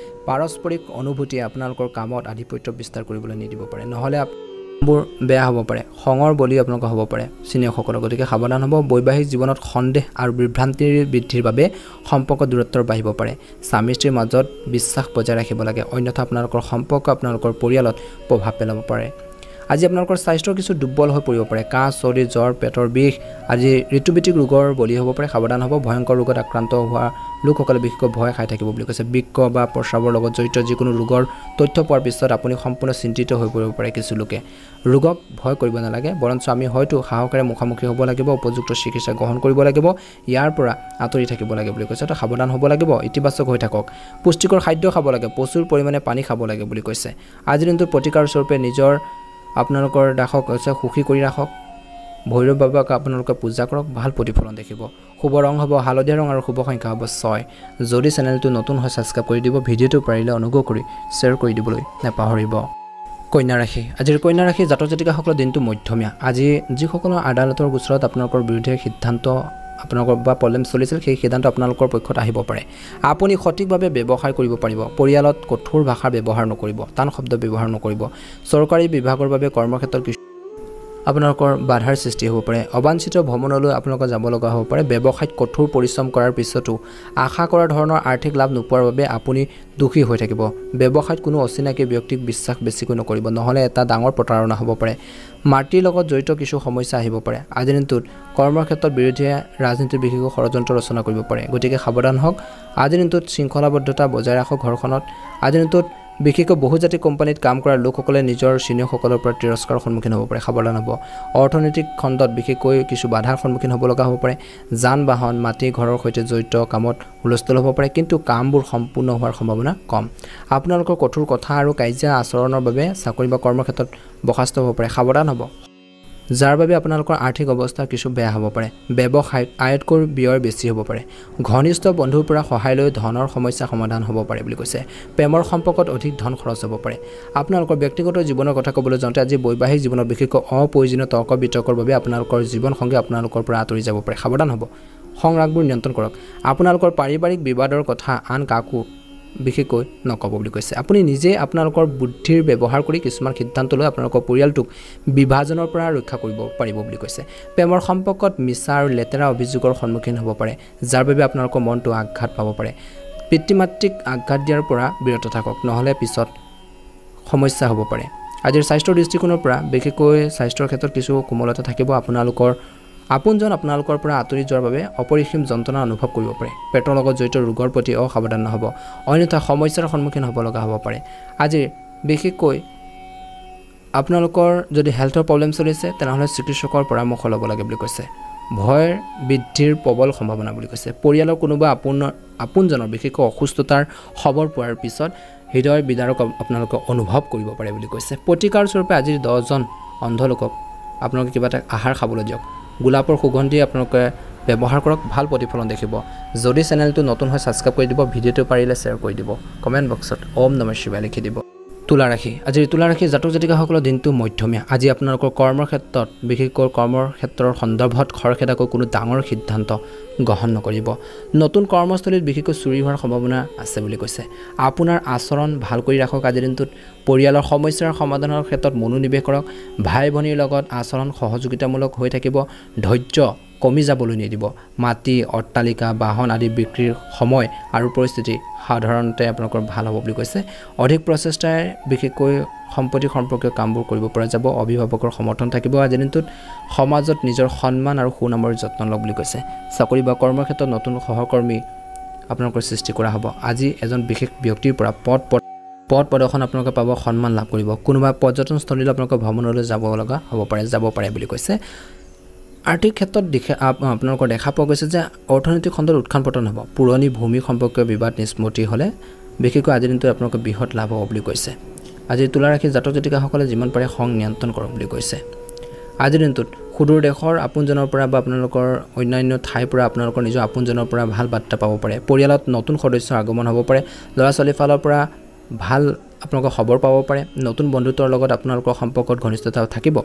পাৰস্পৰিক অনুভূতিয়ে আপোনালোকৰ কামত আধিপত্য বিস্তাৰ কৰিবলৈ নিদিব পাৰে, নহ'লে বোৰ বেয়া হ'ব পাৰে। খঙৰ বলি আপোনালোকৰ হ'ব পাৰে চিনিয়ৰসকলৰ, গতিকে সাৱধান হ'ব। বৈবাহিক জীৱনত সন্দেহ আৰু বিভ্ৰান্তিৰ বৃদ্ধিৰ বাবে সম্পৰ্ক দূৰত্ব বাঢ়িব পাৰে। স্বামী স্ত্ৰীৰ মাজত বিশ্বাস বজাই ৰাখিব লাগে, অন্যথা আপোনালোকৰ সম্পৰ্ক আপোনালোকৰ পৰিয়ালত প্ৰভাৱ পেলাব পাৰে। আজি আপোনালোকৰ স্বাস্থ্য কিছু দুৰ্বল হৈ পৰিব পাৰে। কাহ, চৰ্দি, জ্বৰ, পেটৰ বিষ আজি ঋতুভিত্তিক ৰোগৰ বলি হ'ব পাৰে, সাৱধান হ'ব। ভয়ংকৰ ৰোগত আক্ৰান্ত হোৱা লোকসকলে বিশেষকৈ ভয় খাই থাকিব বুলি কৈছে। বৃক্ক বা প্ৰস্ৰাৱৰ লগত জড়িত যিকোনো ৰোগৰ তথ্য পোৱাৰ পিছত আপুনি সম্পূৰ্ণ চিন্তিত হৈ পৰিব পাৰে। কিছু লোকে ৰোগক ভয় কৰিব নালাগে, বৰঞ্চ আমি হয়তো সাহসেৰে মুখামুখি হ'ব লাগিব, উপযুক্ত চিকিৎসা গ্ৰহণ কৰিব লাগিব, ইয়াৰ পৰা আঁতৰি থাকিব লাগে বুলি কৈছে। তো সাৱধান হ'ব লাগিব, ইতিবাচক হৈ থাকক। পুষ্টিকৰ খাদ্য খাব লাগে, প্ৰচুৰ পৰিমাণে পানী খাব লাগে বুলি কৈছে। আজিৰ দিনটোত প্ৰতিকাৰ স্বৰূপে নিজৰ আপোনালোকৰ দাসক হৈছে সুখী কৰি ৰাখক। ভৈৰৱ বাবাক আপোনালোকে পূজা কৰক, ভাল প্ৰতিফলন দেখিব। শুভ ৰং হ'ব হালধীয়া ৰং আৰু শুভ সংখ্যা হ'ব 6। যদি চেনেলটো নতুন হয় ছাবস্ক্ৰাইব কৰি দিব, ভিডিঅ'টো পাৰিলে অনুগ্ৰহ কৰি শ্বেয়াৰ কৰি দিবলৈ নাপাহৰিব। কন্যা ৰাশি, আজিৰ কন্যা ৰাশি জাতক জাতিকাসকলৰ দিনটো মধ্যমীয়া। আজি যিসকলৰ আদালতৰ গোচৰত আপোনালোকৰ বিৰুদ্ধে সিদ্ধান্ত আপোনালোকৰ বা প্ৰব্লেম চলিছিল, সেই সিদ্ধান্ত আপোনালোকৰ পক্ষত আহিব পাৰে। আপুনি সঠিকভাৱে ব্যৱহাৰ কৰিব পাৰিব। পৰিয়ালত কঠোৰ ভাষাৰ ব্যৱহাৰ নকৰিব, টান শব্দ ব্যৱহাৰ নকৰিব। চৰকাৰী বিভাগৰ বাবে কৰ্মক্ষেত্ৰত কিছু আপোনালোকৰ বাধাৰ সৃষ্টি হ'ব পাৰে। অবাঞ্ছিত ভ্ৰমণলৈ আপোনালোকে যাব লগা হ'ব পাৰে। ব্যৱসায়ত কঠোৰ পৰিশ্ৰম কৰাৰ পিছতো আশা কৰা ধৰণৰ আৰ্থিক লাভ নোপোৱাৰ বাবে আপুনি দুখী হৈ থাকিব। ব্যৱসায়ত কোনো অচিনাকি ব্যক্তিক বিশ্বাস বেছিকৈ নকৰিব, নহ'লে এটা ডাঙৰ প্ৰতাৰণা হ'ব পাৰে। মাটিৰ লগত জড়িত কিছু সমস্যা আহিব পাৰে। আজিৰ দিনটোত কৰ্মৰ ক্ষেত্ৰত বিৰোধীয়ে ৰাজনীতিৰ বিশেষকৈ ষড়যন্ত্ৰ ৰচনা কৰিব পাৰে, গতিকে সাৱধান হওক। আজিৰ দিনটোত শৃংখলাবদ্ধতা বজাই ৰাখক ঘৰখনত। আজিৰ দিনটোত বিশেষকৈ বহুজাতিক কোম্পানীত কাম কৰা লোকসকলে নিজৰ চিনিয়ৰসকলৰ পৰা তিৰস্কাৰৰ সন্মুখীন হ'ব পাৰে, সাৱধান হ'ব। অৰ্থনৈতিক খণ্ডত বিশেষকৈ কিছু বাধাৰ সন্মুখীন হ'ব লগা হ'ব পাৰে। যান বাহন, মাটি, ঘৰৰ সৈতে জড়িত কামত হুলস্থুল হ'ব পাৰে, কিন্তু কামবোৰ সম্পূৰ্ণ হোৱাৰ সম্ভাৱনা কম। আপোনালোকৰ কঠোৰ কথা আৰু কাজিয়া আচৰণৰ বাবে চাকৰি বা কৰ্মৰ ক্ষেত্ৰত বৰ্খাস্ত হ'ব পাৰে, সাৱধান হ'ব, যাৰ বাবে আপোনালোকৰ আৰ্থিক অৱস্থা কিছু বেয়া হ'ব পাৰে। ব্যৱসায়ত আয়তকৈ ব্যয় বেছি হ'ব পাৰে। ঘনিষ্ঠ বন্ধুৰ পৰা সহায় লৈ ধনৰ সমস্যা সমাধান হ'ব পাৰে বুলি কৈছে। প্ৰেমৰ সম্পৰ্কত অধিক ধন খৰচ হ'ব পাৰে। আপোনালোকৰ ব্যক্তিগত জীৱনৰ কথা ক'বলৈ যাওঁতে আজি বৈবাহিক জীৱনত বিশেষকৈ অপ্ৰয়োজনীয় তৰ্ক বিতৰ্কৰ বাবে আপোনালোকৰ জীৱনসংগী আপোনালোকৰ পৰা আঁতৰি যাব পাৰে, সাৱধান হ'ব। সংৰাগবোৰ নিয়ন্ত্ৰণ কৰক। আপোনালোকৰ পাৰিবাৰিক বিবাদৰ কথা আন কাকো বিশেষকৈ নক'ব বুলি কৈছে। আপুনি নিজে আপোনালোকৰ বুদ্ধিৰ ব্যৱহাৰ কৰি কিছুমান সিদ্ধান্ত লৈ আপোনালোকৰ পৰিয়ালটোক বিভাজনৰ পৰা ৰক্ষা কৰিব পাৰিব বুলি কৈছে। প্ৰেমৰ সম্পৰ্কত মিছা আৰু লেতেৰা অভিযোগৰ সন্মুখীন হ'ব পাৰে, যাৰ বাবে আপোনালোকৰ মনটো আঘাত পাব পাৰে। পিতৃ মাতৃক আঘাত দিয়াৰ পৰা বিৰত থাকক নহলে পিছত সমস্যা হ'ব পাৰে আজিৰ স্বাস্থ্যৰ দৃষ্টিকোণৰ পৰা বিশেষকৈ স্বাস্থ্যৰ ক্ষেত্ৰত কিছু কোমলতা থাকিব আপোনালোকৰ আপোনজন আপোনালোকৰ পৰা আঁতৰি যোৱাৰ বাবে অপৰিসীম যন্ত্ৰণা অনুভৱ কৰিব পাৰে পেটৰ লগত জড়িত ৰোগৰ প্ৰতি অসাৱধান নহ'ব অন্যথা সমস্যাৰ সন্মুখীন হ'ব লগা হ'ব পাৰে আজি বিশেষকৈ আপোনালোকৰ যদি হেল্থৰ প্ৰব্লেম চলিছে তেনেহ'লে চিকিৎসকৰ পৰামৰ্শ ল'ব লাগে বুলি কৈছে ভয়ৰ বৃদ্ধিৰ প্ৰবল সম্ভাৱনা বুলি কৈছে পৰিয়ালৰ কোনোবা আপোনজনৰ বিশেষকৈ অসুস্থতাৰ খবৰ পোৱাৰ পিছত হৃদয় বিদাৰক আপোনালোকে অনুভৱ কৰিব পাৰে বুলি কৈছে প্ৰতিকাৰ স্বৰূপে আজি 10জন অন্ধ লোকক আপোনালোকে কিবা এটা আহাৰ খাবলৈ দিয়ক গোলাপৰ সুগন্ধি আপোনালোকে ব্যৱহাৰ কৰক ভাল প্ৰতিফলন দেখিব যদি চেনেলটো নতুন হয় সাবস্ক্ৰাইব কৰি দিব ভিডিঅ'টো পাৰিলে শ্বেয়াৰ কৰি দিব কমেন্ট বক্সত ওম নমঃ শিৱায় লিখি দিব তুলা ৰাশি আজি তুলা ৰাশি জাতক জাতিকাসকলৰ দিনটো মধ্যমীয়া আজি আপোনালোকৰ কৰ্মৰ ক্ষেত্ৰত বিশেষকৈ কৰ্মৰ ক্ষেত্ৰৰ সন্দৰ্ভত খৰখেদাকৈ কোনো ডাঙৰ সিদ্ধান্ত গ্ৰহণ নকৰিব নতুন কৰ্মস্থলীত বিশেষকৈ চুৰি হোৱাৰ সম্ভাৱনা আছে বুলি কৈছে আপোনাৰ আচৰণ ভাল কৰি ৰাখক আজিৰ দিনটোত পৰিয়ালৰ সমস্যাৰ সমাধানৰ ক্ষেত্ৰত মনোনিৱেশ কৰক ভাই ভনীৰ লগত আচৰণ সহযোগিতামূলক হৈ থাকিব ধৈৰ্য কমি যাবলৈ নিদিব মাটি অট্টালিকা বাহন আদি বিক্ৰীৰ সময় আৰু পৰিস্থিতি সাধাৰণতে আপোনালোকৰ ভাল হ'ব বুলি কৈছে অধিক প্ৰচেষ্টাৰে বিশেষকৈ সম্পত্তি সম্পৰ্কীয় কামবোৰ কৰিব পৰা যাব অভিভাৱকৰ সমৰ্থন থাকিব আজিৰ দিনটোত সমাজত নিজৰ সন্মান আৰু সুনামৰ যত্ন লওক বুলি কৈছে চাকৰি বা কৰ্মৰ ক্ষেত্ৰত নতুন সহকৰ্মী আপোনালোকৰ সৃষ্টি কৰা হ'ব আজি এজন বিশেষ ব্যক্তিৰ পৰা পদ প্ৰদৰ্শন আপোনালোকে পাব সন্মান লাভ কৰিব কোনোবা পৰ্যটনস্থলীলৈ আপোনালোকে ভ্ৰমণলৈ যাব পাৰে বুলি কৈছে আৰ্থিক ক্ষেত্ৰত আপোনালোকৰ দেখা পোৱা গৈছে যে অৰ্থনৈতিক খণ্ডত উত্থান পতন হ'ব পুৰণি ভূমি সম্পৰ্কীয় বিবাদ নিষ্পত্তি হ'লে বিশেষকৈ আজিৰ দিনটোত আপোনালোকে বৃহৎ লাভ হ'ব বুলি কৈছে আজি তুলা ৰাশি জাতক জাতিকাসকলে যিমান পাৰে খং নিয়ন্ত্ৰণ কৰক বুলি কৈছে আজিৰ দিনটোত সুদূৰ দেশৰ আপোনজনৰ পৰা বা আপোনালোকৰ অন্যান্য ঠাইৰ পৰা আপোনালোকৰ নিজৰ আপোনজনৰ পৰা ভাল বাৰ্তা পাব পাৰে পৰিয়ালত নতুন সদস্যৰ আগমন হ'ব পাৰে ল'ৰা ছোৱালীৰ ফালৰ পৰা ভাল আপোনালোকৰ খবৰ পাব পাৰে নতুন বন্ধুত্বৰ লগত আপোনালোকৰ সম্পৰ্কত ঘনিষ্ঠতা থাকিব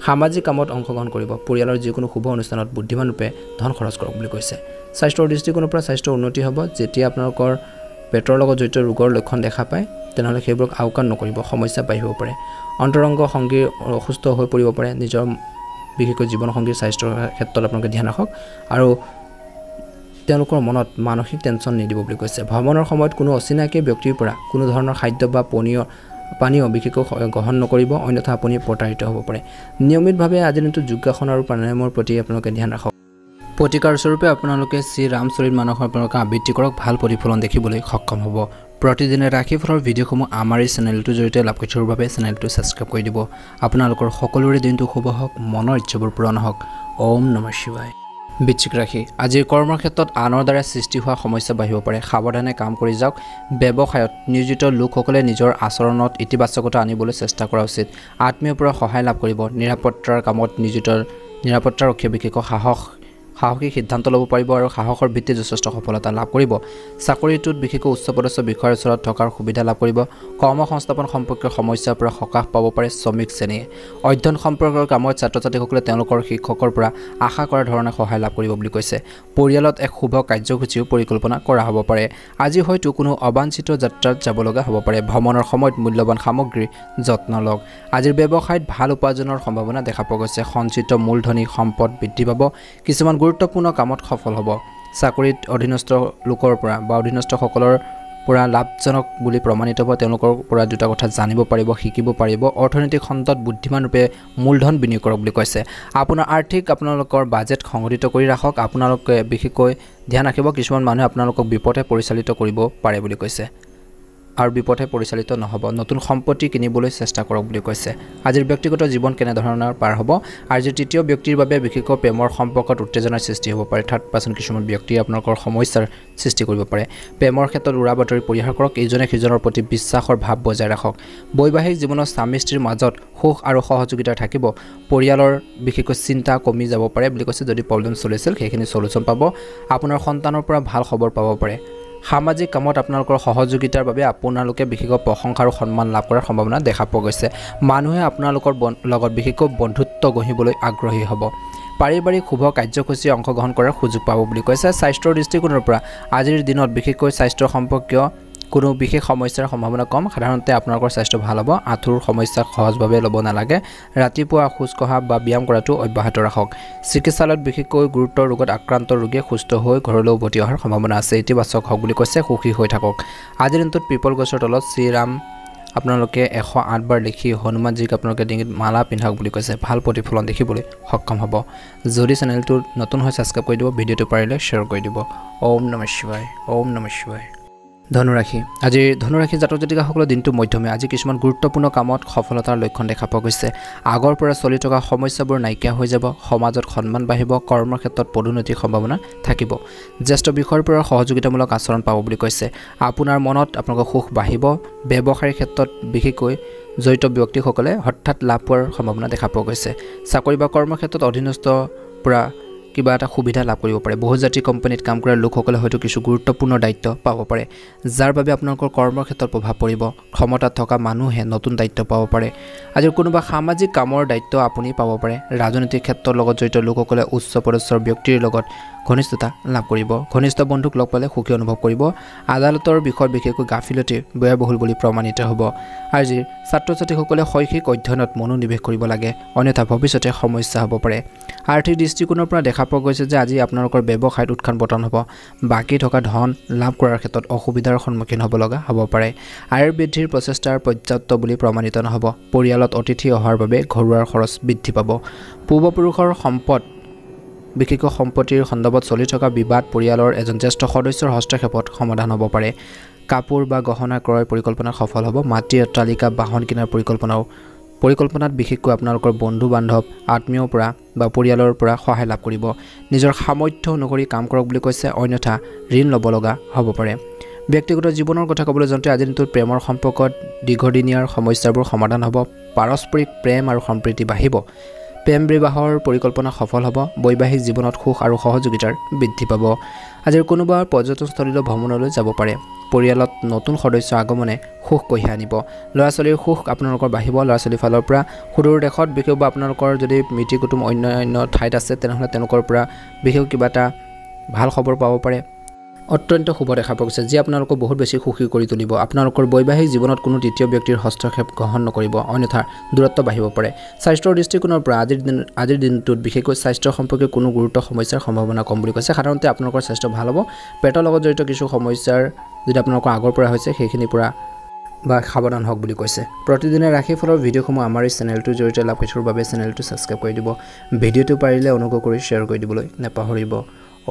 সামাজিক কামত অংশগ্ৰহণ কৰিব পৰিয়ালৰ যিকোনো শুভ অনুষ্ঠানত বুদ্ধিমান ৰূপে ধন খৰচ কৰক বুলি কৈছে স্বাস্থ্যৰ দৃষ্টিকোণৰ পৰা স্বাস্থ্যৰ উন্নতি হ'ব যেতিয়া আপোনালোকৰ পেটৰ লগত জড়িত ৰোগৰ লক্ষণ দেখা পায় তেনেহ'লে সেইবোৰক আওকাণ নকৰিব সমস্যা বাঢ়িব পাৰে অন্তৰংগ সংগীৰ অসুস্থ হৈ পৰিব পাৰে নিজৰ বিশেষকৈ জীৱন সংগীৰ স্বাস্থ্যৰ ক্ষেত্ৰত আপোনালোকে ধ্যান ৰাখক আৰু তেওঁলোকৰ মনত মানসিক টেনচন নিদিব বুলি কৈছে ভ্ৰমণৰ সময়ত কোনো অচিনাকি ব্যক্তিৰ পৰা কোনো ধৰণৰ খাদ্য বা পানীয় বিশেষকৈ গ্ৰহণ নকৰিব অন্যথা আপুনি প্ৰতাৰিত হ'ব পাৰে নিয়মিতভাৱে আজিৰ দিনটো যোগাসন আৰু প্ৰাণায়ামৰ প্ৰতি আপোনালোকে ধ্যান ৰাখক প্ৰতিকাৰ স্বৰূপে আপোনালোকে শ্ৰী ৰামচৰিত মানসৰ আপোনালোকে আবৃত্তি কৰক ভাল প্ৰতিফলন দেখিবলৈ সক্ষম হ'ব প্ৰতিদিনে ৰাশিফলৰ ভিডিঅ'সমূহ আমাৰ এই চেনেলটোৰ জৰিয়তে লাভ কৰিবৰ বাবে চেনেলটো ছাবস্ক্ৰাইব কৰি দিব আপোনালোকৰ সকলোৰে দিনটো শুভ হওক মনৰ ইচ্ছাবোৰ পূৰণ হওক ওম নমঃ শিৱায় বৃশ্চিক ৰাশি আজিৰ কৰ্মৰ ক্ষেত্ৰত আনৰ দ্বাৰা সৃষ্টি হোৱা সমস্যা বাঢ়িব পাৰে সাৱধানে কাম কৰি যাওক ব্যৱসায়ত নিয়োজিত লোকসকলে নিজৰ আচৰণত ইতিবাচকতা আনিবলৈ চেষ্টা কৰা উচিত আত্মীয়ৰ পৰা সহায় লাভ কৰিব নিৰাপত্তাৰ কামত নিয়োজিত নিৰাপত্তাৰক্ষীয়ে বিশেষকৈ সাহসী সিদ্ধান্ত ল'ব পাৰিব আৰু সাহসৰ ভিত্তিত যথেষ্ট সফলতা লাভ কৰিব চাকৰিটোত বিশেষকৈ উচ্চপদস্থ বিষয়াৰ ওচৰত থকাৰ সুবিধা লাভ কৰিব কৰ্ম সংস্থাপন সম্পৰ্কীয় সমস্যাৰ পৰা সকাহ পাব পাৰে শ্ৰমিক শ্ৰেণীয়ে অধ্যয়ন সম্পৰ্কৰ কামত ছাত্ৰ ছাত্ৰীসকলে তেওঁলোকৰ শিক্ষকৰ পৰা আশা কৰা ধৰণে সহায় লাভ কৰিব বুলি কৈছে পৰিয়ালত এক শুভ কাৰ্যসূচীও পৰিকল্পনা কৰা হ'ব পাৰে আজি হয়তো কোনো অবাঞ্ছিত যাত্ৰাত যাব লগা হ'ব পাৰে ভ্ৰমণৰ সময়ত মূল্যৱান সামগ্ৰীৰ যত্ন লওক আজিৰ ব্যৱসায়ত ভাল উপাৰ্জনৰ সম্ভাৱনা দেখা পোৱা গৈছে সঞ্চিত মূলধনী সম্পদ বৃদ্ধি পাব কিছুমান গুৰুত্বপূৰ্ণ কামত সফল হ'ব চাকৰিত অধীনস্থ লোকৰ পৰা বা অধীনস্থসকলৰ পৰা লাভজনক বুলি প্ৰমাণিত হ'ব তেওঁলোকৰ পৰা দুটা কথা জানিব পাৰিব শিকিব পাৰিব অৰ্থনৈতিক খণ্ডত বুদ্ধিমান ৰূপে মূলধন বিনিয়োগ কৰক বুলি কৈছে আপোনাৰ আৰ্থিক আপোনালোকৰ বাজেট সংগঠিত কৰি ৰাখক আপোনালোকে বিশেষকৈ ধ্যান ৰাখিব কিছুমান মানুহে আপোনালোকক বিপথে পৰিচালিত কৰিব পাৰে বুলি কৈছে আৰু বিপথে পৰিচালিত নহ'ব নতুন সম্পত্তি কিনিবলৈ চেষ্টা কৰক বুলি কৈছে আজিৰ ব্যক্তিগত জীৱন কেনেধৰণৰ পাৰ হ'ব আজি তৃতীয় ব্যক্তিৰ বাবে বিশেষকৈ প্ৰেমৰ সম্পৰ্কত উত্তেজনাৰ সৃষ্টি হ'ব পাৰে থাৰ্ড পাৰ্চন কিছুমান ব্যক্তিয়ে আপোনালোকৰ সমস্যাৰ সৃষ্টি কৰিব পাৰে প্ৰেমৰ ক্ষেত্ৰত উৰা বাতৰি পৰিহাৰ কৰক ইজনে সিজনৰ প্ৰতি বিশ্বাসৰ ভাৱ বজাই ৰাখক বৈবাহিক জীৱনত স্বামী স্ত্ৰীৰ মাজত সুখ আৰু সহযোগিতা থাকিব পৰিয়ালৰ বিশেষকৈ চিন্তা কমি যাব পাৰে বুলি কৈছে যদি প্ৰব্লেম চলিছিল সেইখিনি সলিউশন পাব আপোনাৰ সন্তানৰ পৰা ভাল খবৰ পাব পাৰে সামাজিক কামত আপোনালোকৰ সহযোগিতাৰ বাবে আপোনালোকে বিশেষকৈ প্ৰশংসা আৰু সন্মান লাভ কৰাৰ সম্ভাৱনা দেখা পোৱা গৈছে মানুহে আপোনালোকৰ লগত বিশেষকৈ বন্ধুত্ব গঢ়িবলৈ আগ্ৰহী হ'ব পাৰিবাৰিক শুভ কাৰ্যসূচী অংশগ্ৰহণ কৰাৰ সুযোগ পাব বুলি কৈছে স্বাস্থ্যৰ দৃষ্টিকোণৰ পৰা আজিৰ দিনত বিশেষকৈ স্বাস্থ্য সম্পৰ্কীয় কোনো বিশেষ সমস্যাৰ সম্ভাৱনা কম সাধাৰণতে আপোনালোকৰ স্বাস্থ্য ভাল হ'ব আঁঠুৰ সমস্যা সহজভাৱে ল'ব নালাগে ৰাতিপুৱা খোজ কঢ়া বা ব্যায়াম কৰাটো অব্যাহত ৰাখক চিকিৎসালয়ত বিশেষকৈ গুৰুতৰ ৰোগত আক্ৰান্ত ৰোগী সুস্থ হৈ ঘৰলৈ উভতি অহাৰ সম্ভাৱনা আছে ইতিবাচক হওক বুলি কৈছে সুখী হৈ থাকক আজিৰ দিনটোত পিপল গছৰ তলত শ্ৰীৰাম আপোনালোকে 108 বাৰ লিখি হনুমানজীক আপোনালোকে ডিঙিত মালা পিন্ধাওক বুলি কৈছে ভাল প্ৰতিফলন দেখিবলৈ সক্ষম হ'ব যদি চেনেলটো নতুন হৈ সাবস্ক্ৰাইব কৰি দিব ভিডিঅ'টো পাৰিলে শ্বেয়াৰ কৰি দিব ওম নমঃ শিৱায় ওম নমঃ শিৱায় ধনুৰাশি আজি ধনুৰাশি জাতক জাতিকাসকলৰ দিনটো মধ্যমে আজি কিছুমান গুৰুত্বপূৰ্ণ কামত সফলতাৰ লক্ষণ দেখা পোৱা গৈছে আগৰ পৰা চলি থকা সমস্যাবোৰ নাইকিয়া হৈ যাব সমাজত সন্মান বাঢ়িব কৰ্মৰ ক্ষেত্ৰত পদোন্নতিৰ সম্ভাৱনা থাকিব জ্যেষ্ঠ বিষয়ৰ পৰা সহযোগিতামূলক আচৰণ পাব বুলি কৈছে আপোনাৰ মনত আপোনালোকৰ সুখ বাঢ়িব ব্যৱসায়িক ক্ষেত্ৰত বিশেষকৈ জড়িত ব্যক্তিসকলে হঠাৎ লাভ পোৱাৰ সম্ভাৱনা দেখা পোৱা গৈছে চাকৰি বা কৰ্মৰ ক্ষেত্ৰত অধীনস্থ পৰা কিবা এটা সুবিধা লাভ কৰিব পাৰে বহুজাতিক কোম্পানীত কাম কৰা লোকসকলে হয়তো কিছু গুৰুত্বপূৰ্ণ দায়িত্ব পাব পাৰে যাৰ বাবে আপোনালোকৰ কৰ্মৰ ক্ষেত্ৰত প্ৰভাৱ পৰিব ক্ষমতাত থকা মানুহে নতুন দায়িত্ব পাব পাৰে আজি কোনোবা সামাজিক কামৰ দায়িত্ব আপুনি পাব পাৰে ৰাজনৈতিক ক্ষেত্ৰৰ লগত জড়িত লোকসকলে উচ্চ পদস্থৰ ব্যক্তিৰ লগত ঘনিষ্ঠতা লাভ কৰিব ঘনিষ্ঠ বন্ধুক লগ পালে সুখী অনুভৱ কৰিব আদালতৰ বিষয়ত বিশেষকৈ গাফিলতি ব্যয়বহুল বুলি প্ৰমাণিত হ'ব আজি ছাত্ৰ ছাত্ৰীসকলে শৈক্ষিক অধ্যয়নত মনোনিৱেশ কৰিব লাগে অন্যথা ভৱিষ্যতে সমস্যা হ'ব পাৰে আৰ্থিক দৃষ্টিকোণৰ পৰা দেখা পোৱা গৈছে যে আজি আপোনালোকৰ ব্যৱসায়ত উত্থান পতন হ'ব বাকী থকা ধন লাভ কৰাৰ ক্ষেত্ৰত অসুবিধাৰ সন্মুখীন হ'ব লগা হ'ব পাৰে আয়ৰ বৃদ্ধিৰ প্ৰচেষ্টাৰ পৰ্যাপ্ত বুলি প্ৰমাণিত নহ'ব পৰিয়ালত অতিথি অহাৰ বাবে ঘৰুৱাৰ খৰচ বৃদ্ধি পাব পূৰ্বপুৰুষৰ সম্পদ বিশেষকৈ সম্পত্তিৰ সন্দৰ্ভত চলি থকা বিবাদ পৰিয়ালৰ এজন জ্যেষ্ঠ সদস্যৰ হস্তক্ষেপত সমাধান হ'ব পাৰে কাপোৰ বা গহনা ক্ৰয়ৰ পৰিকল্পনা সফল হ'ব মাটিৰ অট্টালিকা বাহন কিনাৰ পৰিকল্পনাত বিশেষকৈ আপোনালোকৰ বন্ধু বান্ধৱ আত্মীয়ৰ পৰা বা পৰিয়ালৰ পৰা সহায় লাভ কৰিব নিজৰ সামৰ্থ্য অনুসৰি কাম কৰক বুলি কৈছে অন্যথা ঋণ ল'ব লগা হ'ব পাৰে ব্যক্তিগত জীৱনৰ কথা ক'বলৈ যাওঁতে আজিৰ দিনটোত প্ৰেমৰ সম্পৰ্কত দীৰ্ঘদিনীয়াৰ সমস্যাবোৰ সমাধান হ'ব পাৰস্পৰিক প্ৰেম আৰু সম্প্ৰীতি বাঢ়িব প্ৰেম বিবাহৰ পৰিকল্পনা সফল হ'ব বৈবাহিক জীৱনত সুখ আৰু সহযোগিতাৰ বৃদ্ধি পাব আজিৰ কোনোবা পৰ্যটনস্থলীলৈ ভ্ৰমণলৈ যাব পাৰে পৰিয়ালত নতুন সদস্য আগমনে সুখ কঢ়িয়াই আনিব ল'ৰা ছোৱালীৰ সুখ আপোনালোকৰ বাঢ়িব ল'ৰা ছোৱালীৰ ফালৰ পৰা সুদূৰ দেশত বিশেষকৈ আপোনালোকৰ যদি মিতিৰ কুটুম অন্য ঠাইত আছে তেনেহ'লে তেওঁলোকৰ পৰা বিশেষ কিবা এটা ভাল খবৰ পাব পাৰে অত্যন্ত শুভ দেখা পোৱা গৈছে যি আপোনালোকক বহুত বেছি সুখী কৰি তুলিব আপোনালোকৰ বৈবাহিক জীৱনত কোনো তৃতীয় ব্যক্তিৰ হস্তক্ষেপ গ্ৰহণ নকৰিব অন্যথা দূৰত্ব বাঢ়িব পাৰে স্বাস্থ্যৰ দৃষ্টিকোণৰ পৰা আজিৰ দিনটোত বিশেষকৈ স্বাস্থ্য সম্পৰ্কীয় কোনো গুৰুত্ব সমস্যাৰ সম্ভাৱনা কম বুলি কৈছে সাধাৰণতে আপোনালোকৰ স্বাস্থ্য ভাল হ'ব পেটৰ লগত জড়িত কিছু সমস্যাৰ যদি আপোনালোকৰ আগৰ পৰা হৈছে সেইখিনিৰ পৰা বা সাৱধান হওক বুলি কৈছে প্ৰতিদিনে ৰাশিফলৰ ভিডিঅ'সমূহ আমাৰ এই চেনেলটোৰ জৰিয়তে লাভ কৰিবৰ বাবে চেনেলটো ছাবস্ক্ৰাইব কৰি দিব ভিডিঅ'টো পাৰিলে অনুগ্ৰহ কৰি শ্বেয়াৰ কৰি দিবলৈ নাপাহৰিব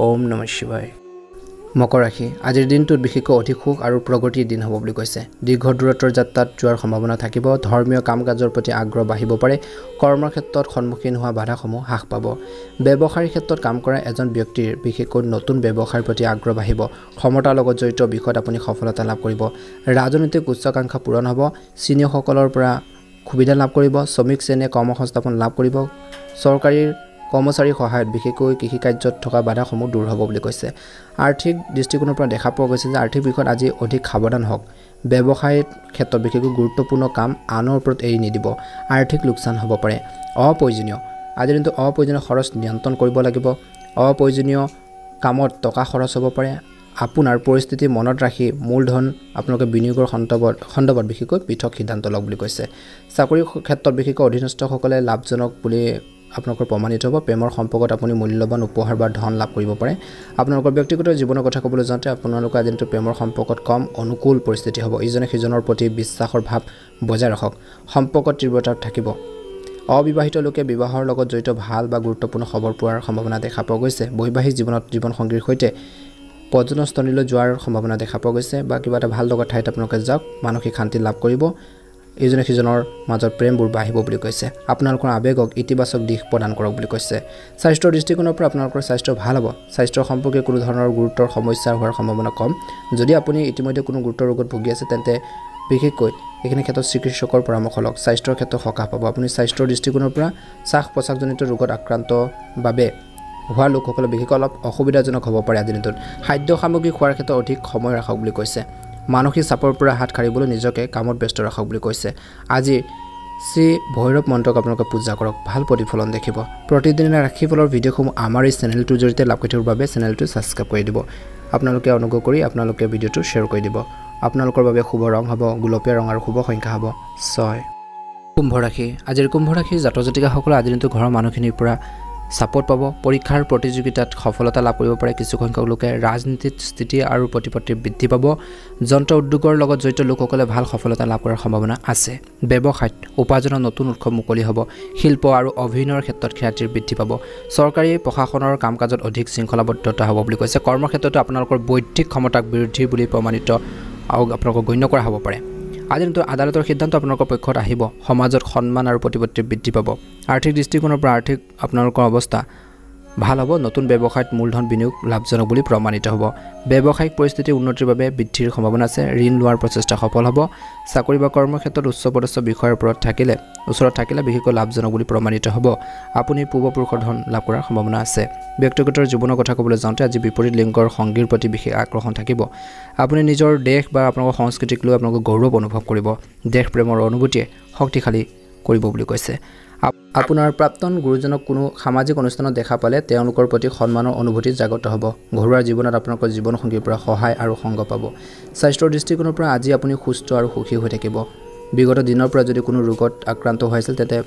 ওম নমঃ শিৱায় মকৰ ৰাশি আজিৰ দিনটোত বিশেষকৈ অধিক সুখ আৰু প্ৰগতিৰ দিন হ'ব বুলি কৈছে দীৰ্ঘ দূৰত্বৰ যাত্ৰাত যোৱাৰ সম্ভাৱনা থাকিব ধৰ্মীয় কাম কাজৰ প্ৰতি আগ্ৰহ বাঢ়িব পাৰে কৰ্মৰ ক্ষেত্ৰত সন্মুখীন হোৱা বাধাসমূহ হ্ৰাস পাব ব্যৱসায়িক ক্ষেত্ৰত কাম কৰা এজন ব্যক্তিৰ বিশেষকৈ নতুন ব্যৱসায়ৰ প্ৰতি আগ্ৰহ বাঢ়িব ক্ষমতাৰ লগত জড়িত বিষয়ত আপুনি সফলতা লাভ কৰিব ৰাজনৈতিক উচ্চাকাংক্ষা পূৰণ হ'ব চিনিয়ৰসকলৰ পৰা সুবিধা লাভ কৰিব শ্ৰমিক শ্ৰেণীয়ে কৰ্মসংস্থাপন লাভ কৰিব চৰকাৰী কৰ্মচাৰীৰ সহায়ত বিশেষকৈ কৃষি কাৰ্যত থকা বাধাসমূহ দূৰ হ'ব বুলি কৈছে আৰ্থিক দৃষ্টিকোণৰ পৰা দেখা পোৱা গৈছে যে আৰ্থিক বিষয়ত আজি অধিক সাৱধান হওক ব্যৱসায়িক ক্ষেত্ৰত বিশেষকৈ গুৰুত্বপূৰ্ণ কাম আনৰ ওপৰত এৰি নিদিব আৰ্থিক লোকচান হ'ব পাৰে অপ্ৰয়োজনীয় আজিৰ দিনটো অপ্ৰয়োজনীয় খৰচ নিয়ন্ত্ৰণ কৰিব লাগিব অপ্ৰয়োজনীয় কামত টকা খৰচ হ'ব পাৰে আপোনাৰ পৰিস্থিতি মনত ৰাখি মূলধন আপোনালোকে বিনিয়োগৰ সন্দৰ্ভত বিশেষকৈ পৃথক সিদ্ধান্ত লওক বুলি কৈছে চাকৰিৰ ক্ষেত্ৰত বিশেষকৈ অধীনস্থসকলে লাভজনক বুলি আপোনালোকৰ প্ৰমাণিত হ'ব প্ৰেমৰ সম্পৰ্কত আপুনি মূল্যৱান উপহাৰ বা ধন লাভ কৰিব পাৰে আপোনালোকৰ ব্যক্তিগত জীৱনৰ কথা ক'বলৈ যাওঁতে আপোনালোকৰ আজিৰ দিনটো প্ৰেমৰ সম্পৰ্কত কম অনুকূল পৰিস্থিতি হ'ব ইজনে সিজনৰ প্ৰতি বিশ্বাসৰ ভাৱ বজাই ৰাখক সম্পৰ্কত তীব্ৰতা থাকিব অবিবাহিত লোকে বিবাহৰ লগত জড়িত ভাল বা গুৰুত্বপূৰ্ণ খবৰ পোৱাৰ সম্ভাৱনা দেখা পোৱা গৈছে বৈবাহিক জীৱনত জীৱনসংগীৰ সৈতে পৰ্যটনস্থলীলৈ যোৱাৰ সম্ভাৱনা দেখা পোৱা গৈছে বা কিবা এটা ভাল লগা ঠাইত আপোনালোকে যাওক মানসিক শান্তি লাভ কৰিব ইজনে সিজনৰ মাজত প্ৰেমবোৰ বাঢ়িব বুলি কৈছে আপোনালোকৰ আৱেগক ইতিবাচক দিশ প্ৰদান কৰক বুলি কৈছে স্বাস্থ্যৰ দৃষ্টিকোণৰ পৰা আপোনালোকৰ স্বাস্থ্য ভাল হ'ব স্বাস্থ্যৰ সম্পৰ্কে কোনো ধৰণৰ গুৰুতৰ সমস্যা হোৱাৰ সম্ভাৱনা কম যদি আপুনি ইতিমধ্যে কোনো গুৰুতৰ ৰোগত ভুগি আছে তেন্তে বিশেষকৈ এইখিনি ক্ষেত্ৰত চিকিৎসকৰ পৰামৰ্শ লওক স্বাস্থ্যৰ ক্ষেত্ৰত সকাহ পাব আপুনি স্বাস্থ্যৰ দৃষ্টিকোণৰ পৰা শ্বাস প্ৰশ্বাসজনিত ৰোগত আক্ৰান্ত বাবে হোৱা লোকসকলে বিশেষকৈ অলপ অসুবিধাজনক হ'ব পাৰে আজিৰ দিনটোত খাদ্য সামগ্ৰী খোৱাৰ ক্ষেত্ৰত অধিক সময় ৰাখক বুলি কৈছে মানসিক চাপৰ পৰা হাত সাৰিবলৈ নিজকে কামত ব্যস্ত ৰাখক বুলি কৈছে আজি শ্ৰী ভৈৰৱ মন্ত্ৰক আপোনালোকে পূজা কৰক ভাল প্ৰতিফলন দেখিব প্ৰতিদিনে ৰাশিফলৰ ভিডিঅ'সমূহ আমাৰ এই চেনেলটোৰ জৰিয়তে লাভ কৰি থকাৰ বাবে চেনেলটো ছাবস্ক্ৰাইব কৰি দিব আপোনালোকে অনুগ্ৰহ কৰি আপোনালোকে ভিডিঅ'টো শ্বেয়াৰ কৰি দিব আপোনালোকৰ বাবে শুভ ৰং হ'ব গুলপীয়া ৰং আৰু শুভ সংখ্যা হ'ব 6 কুম্ভ ৰাশি আজিৰ কুম্ভ ৰাশিৰ জাতক জাতিকাসকলে আজিৰ দিনটো ঘৰৰ মানুহখিনিৰ পৰা সাপোৰ্ট পাব পৰীক্ষাৰ প্ৰতিযোগিতাত সফলতা লাভ কৰিব পাৰে কিছু সংখ্যক লোকে ৰাজনীতিত স্থিতি আৰু প্ৰতিপত্তি বৃদ্ধি পাব যন্ত্ৰ উদ্যোগৰ লগত জড়িত লোকসকলে ভাল সফলতা লাভ কৰাৰ সম্ভাৱনা আছে ব্যৱসায়ত উপাৰ্জনৰ নতুন উৎস মুকলি হ'ব শিল্প আৰু অভিনয়ৰ ক্ষেত্ৰত খ্যাতিৰ বৃদ্ধি পাব চৰকাৰী প্ৰশাসনৰ কামকাজত অধিক শৃংখলাবদ্ধতা হ'ব বুলি কৈছে কৰ্মক্ষেত্ৰতো আপোনালোকৰ বৌদ্ধিক ক্ষমতাক বৃদ্ধি বুলি প্ৰমাণিত আৰু আপোনালোকক গণ্য কৰা হ'ব পাৰে আজিৰ দিনটো আদালতৰ সিদ্ধান্ত আপোনালোকৰ পক্ষত আহিব সমাজত সন্মান আৰু প্ৰতিপত্তি বৃদ্ধি পাব আৰ্থিক দৃষ্টিকোণৰ পৰা আৰ্থিক আপোনালোকৰ অৱস্থা ভাল হ'ব নতুন ব্যৱসায়ত মূলধন বিনিয়োগ লাভজনক বুলি প্ৰমাণিত হ'ব ব্যৱসায়িক পৰিস্থিতি উন্নতিৰ বাবে বৃদ্ধিৰ সম্ভাৱনা আছে ঋণ লোৱাৰ প্ৰচেষ্টা সফল হ'ব চাকৰি বা কৰ্মক্ষেত্ৰত উচ্চপদস্থ বিষয়ৰ ওচৰত থাকিলে বিশেষকৈ লাভজনক বুলি প্ৰমাণিত হ'ব আপুনি পূৰ্বপুৰুষৰ ধন লাভ কৰাৰ সম্ভাৱনা আছে ব্যক্তিগত জীৱনৰ কথা ক'বলৈ যাওঁতে আজি বিপৰীত লিংগৰ সংগীৰ প্ৰতি বিশেষ আকৰ্ষণ থাকিব আপুনি নিজৰ দেশ বা আপোনালোকৰ সংস্কৃতিক লৈ আপোনালোকৰ গৌৰৱ অনুভৱ কৰিব দেশ প্ৰেমৰ অনুভূতিয়ে শক্তিশালী কৰিব বুলি কৈছে আপোনাৰ প্ৰাক্তন গুৰুজনক কোনো সামাজিক অনুষ্ঠানত দেখা পালে তেওঁলোকৰ প্ৰতি সন্মানৰ অনুভূতি জাগত হ'ব ঘৰুৱা জীৱনত আপোনালোকৰ জীৱনসংগীৰ পৰা সহায় আৰু সংগ পাব স্বাস্থ্যৰ দৃষ্টিকোণৰ পৰা আজি আপুনি সুস্থ আৰু সুখী হৈ থাকিব বিগত দিনৰ পৰা যদি কোনো ৰোগত আক্ৰান্ত হৈছিল তেন্তে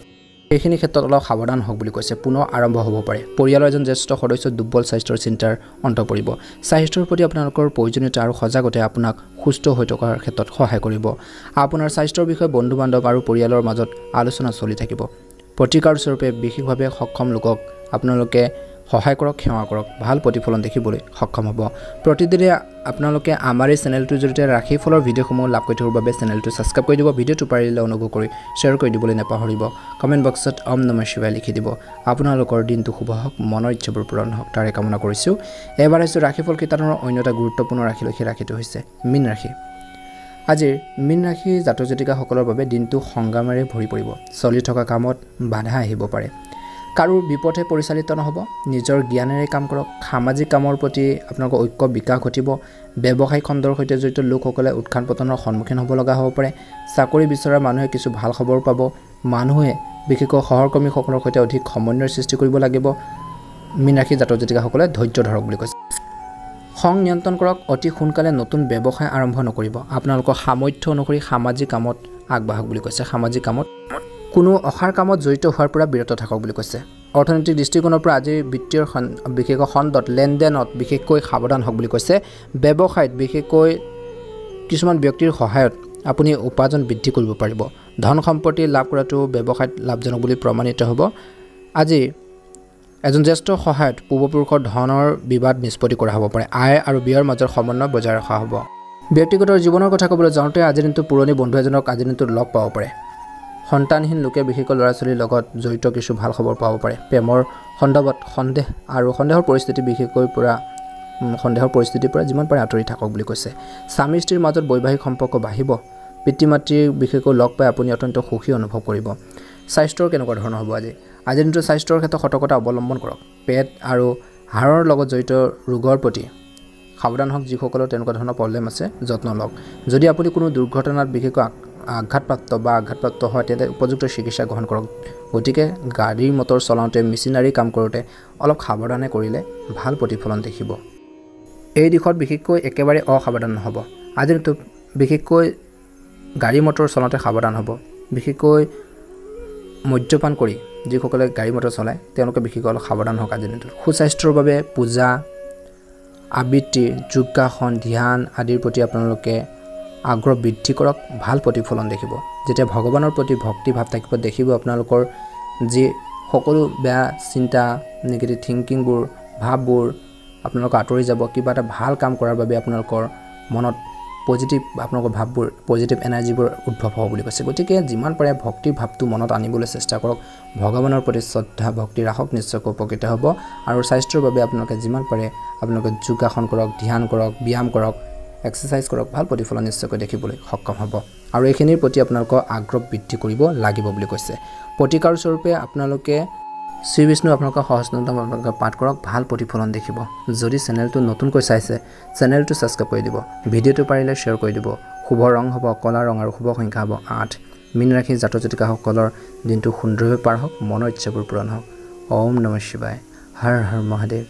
এইখিনি ক্ষেত্ৰত অলপ সাৱধান হওক বুলি কৈছে পুনৰ আৰম্ভ হ'ব পাৰে পৰিয়ালৰ এজন জ্যেষ্ঠ সদস্য দুৰ্বল স্বাস্থ্যৰ চিন্তাৰ অন্ত পৰিব স্বাস্থ্যৰ প্ৰতি আপোনালোকৰ প্ৰয়োজনীয়তা আৰু সজাগতাই আপোনাক সুস্থ হৈ থকাৰ ক্ষেত্ৰত সহায় কৰিব আপোনাৰ স্বাস্থ্যৰ বিষয়ে বন্ধু বান্ধৱ আৰু পৰিয়ালৰ মাজত আলোচনা চলি থাকিব প্ৰতিকাৰ স্বৰূপে বিশেষভাৱে সক্ষম লোকক আপোনালোকে সহায় কৰক সেৱা কৰক ভাল প্ৰতিফলন দেখিবলৈ সক্ষম হ'ব প্ৰতিদিনে আপোনালোকে আমাৰ এই চেনেলটোৰ জৰিয়তে ৰাশিফলৰ ভিডিঅ'সমূহ লাভ কৰি থকাৰ বাবে চেনেলটো ছাবস্ক্ৰাইব কৰি দিব ভিডিঅ'টো পাৰিলে অনুগ্ৰহ কৰি শ্বেয়াৰ কৰি দিবলৈ নাপাহৰিব কমেণ্ট বক্সত ওম নমঃ শিৱায় লিখি দিব আপোনালোকৰ দিনটো শুভ হওক মনৰ ইচ্ছাবোৰ পূৰণ হওক তাৰে কামনা কৰিছোঁ এবাৰ আহিছোঁ ৰাশিফল কিতাপৰ অন্য এটা গুৰুত্বপূৰ্ণ ৰাশিটো হৈছে মীন ৰাশি আজিৰ মীন ৰাশি জাতক জাতিকাসকলৰ বাবে দিনটো সংগ্ৰামেৰে ভৰি পৰিব চলি থকা কামত বাধা আহিব পাৰে কাৰোৰ বিপথে পৰিচালিত নহ'ব নিজৰ জ্ঞানেৰে কাম কৰক সামাজিক কামৰ প্ৰতি আপোনালোকৰ ঐক্য বিকাশ ঘটিব ব্যৱসায়িক খণ্ডৰ সৈতে জড়িত লোকসকলে উত্থান পতনৰ সন্মুখীন হ'ব লগা হ'ব পাৰে চাকৰি বিচৰা মানুহে কিছু ভাল খবৰ পাব মানুহে বিশেষকৈ সহকৰ্মীসকলৰ সৈতে অধিক সমন্বয়ৰ সৃষ্টি কৰিব লাগিব মীন ৰাশি জাতক জাতিকাসকলে ধৈৰ্য ধৰক বুলি কৈছে খং নিয়ন্ত্ৰণ কৰক অতি সোনকালে নতুন ব্যৱসায় আৰম্ভ নকৰিব আপোনালোকৰ সামৰ্থ্য অনুসৰি সামাজিক কামত আগবাঢ়ক বুলি কৈছে সামাজিক কামত কোনো অসাৰ কামত জড়িত হোৱাৰ পৰা বিৰত থাকক বুলি কৈছে অৰ্থনৈতিক দৃষ্টিকোণৰ পৰা আজি বিত্তীয় বিশেষকৈ খণ্ডত লেনদেনত বিশেষকৈ সাৱধান হওক বুলি কৈছে ব্যৱসায়ত বিশেষকৈ কিছুমান ব্যক্তিৰ সহায়ত আপুনি উপাৰ্জন বৃদ্ধি কৰিব পাৰিব ধন সম্পত্তি লাভ কৰাটো ব্যৱসায়ত লাভজনক বুলি প্ৰমাণিত হ'ব আজি এজন জ্যেষ্ঠ সহায়ত পূৰ্বপুৰুষৰ ধনৰ বিবাদ নিষ্পত্তি কৰা হ'ব পাৰে আয় আৰু ব্যয়ৰ মাজৰ সমন্বয় বজাই ৰখা হ'ব ব্যক্তিগত জীৱনৰ কথা ক'বলৈ যাওঁতে আজিৰ দিনটো পুৰণি বন্ধু এজনক আজিৰ দিনটোত লগ পাব পাৰে সন্তানহীন লোকে বিশেষকৈ ল'ৰা ছোৱালীৰ লগত জড়িত কিছু ভাল খবৰ পাব পাৰে প্ৰেমৰ সন্দৰ্ভত সন্দেহৰ পৰিস্থিতি বিশেষকৈ সন্দেহৰ পৰিস্থিতিৰ পৰা যিমান পাৰে আঁতৰি থাকক বুলি কৈছে স্বামী স্ত্ৰীৰ মাজত বৈবাহিক সম্পৰ্ক বাঢ়িব পিতৃ মাতৃৰ বিশেষকৈ লগ পাই আপুনি অত্যন্ত সুখী অনুভৱ কৰিব স্বাস্থ্যৰ কেনেকুৱা ধৰণৰ হ'ব আজিৰ দিনটো স্বাস্থ্যৰ ক্ষেত্ৰত সতৰ্কতা অৱলম্বন কৰক পেট আৰু হাড়ৰ লগত জড়িত ৰোগৰ প্ৰতি সাৱধান হওক যিসকলৰ তেনেকুৱা ধৰণৰ প্ৰব্লেম আছে যত্ন লওক যদি আপুনি কোনো দুৰ্ঘটনাত বিশেষকৈ আঘাতপ্ৰাপ্ত হয় তেন্তে উপযুক্ত চিকিৎসা গ্ৰহণ কৰক গতিকে গাড়ী মটৰ চলাওঁতে মেচিনাৰী কাম কৰোঁতে অলপ সাৱধানে কৰিলে ভাল প্ৰতিফলন দেখিব এই দিশত বিশেষকৈ একেবাৰে অসাৱধান নহ'ব আজিৰ দিনটো বিশেষকৈ গাড়ী মটৰ চলাওঁতে সাৱধান হ'ব বিশেষকৈ মদ্যপান কৰি যিসকলে গাড়ী মটৰ চলায় তেওঁলোকে বিশেষকৈ অলপ সাৱধান হওক আজিৰ দিনটোত সুস্বাস্থ্যৰ বাবে পূজা আবৃত্তি যোগাসন ধ্যান আদিৰ প্ৰতি আপোনালোকে আগ্ৰহ বৃদ্ধি কৰক ভাল প্ৰতিফলন দেখিব যেতিয়া ভগৱানৰ প্ৰতি ভক্তি ভাৱ থাকিব দেখিব আপোনালোকৰ যি সকলো বেয়া চিন্তা নিগেটিভ থিংকিংবোৰ ভাৱবোৰ আপোনালোকৰ আঁতৰি যাব কিবা এটা ভাল কাম কৰাৰ বাবে আপোনালোকৰ মনত আপোনালোকৰ ভাৱবোৰ পজিটিভ এনাৰ্জিবোৰ উদ্ভৱ হ'ব বুলি কৈছে গতিকে যিমান পাৰে ভক্তিৰ ভাৱটো মনত আনিবলৈ চেষ্টা কৰক ভগৱানৰ প্ৰতি শ্ৰদ্ধা ভক্তি ৰাখক নিশ্চয়কৈ উপকৃত হ'ব আৰু স্বাস্থ্যৰ বাবে আপোনালোকে যিমান পাৰে আপোনালোকে যোগাসন কৰক ধ্যান কৰক ব্যায়াম কৰক এক্সাৰচাইজ কৰক ভাল প্ৰতিফলন নিশ্চয়কৈ দেখিবলৈ সক্ষম হ'ব আৰু এইখিনিৰ প্ৰতি আপোনালোকৰ আগ্ৰহ বৃদ্ধি কৰিব লাগিব বুলি কৈছে প্ৰতিকাৰ স্বৰূপে আপোনালোকে শ্ৰী বিষ্ণু আপোনালোকৰ সহস্ৰনাম আপোনালোকে পাঠ কৰক ভাল প্ৰতিফলন দেখিব যদি চেনেলটো নতুনকৈ চাইছে চেনেলটো ছাবস্ক্ৰাইব কৰি দিব ভিডিঅ'টো পাৰিলে শ্বেয়াৰ কৰি দিব শুভ ৰং হ'ব কলা ৰং আৰু শুভ সংখ্যা হ'ব 8 মীন ৰাশি জাতক জাতিকাসকলৰ দিনটো সুন্দৰভাৱে পাৰ হওক মনৰ ইচ্ছাবোৰ পূৰণ হওক ওম নমঃ শিৱায় হৰ হৰ মহাদেৱ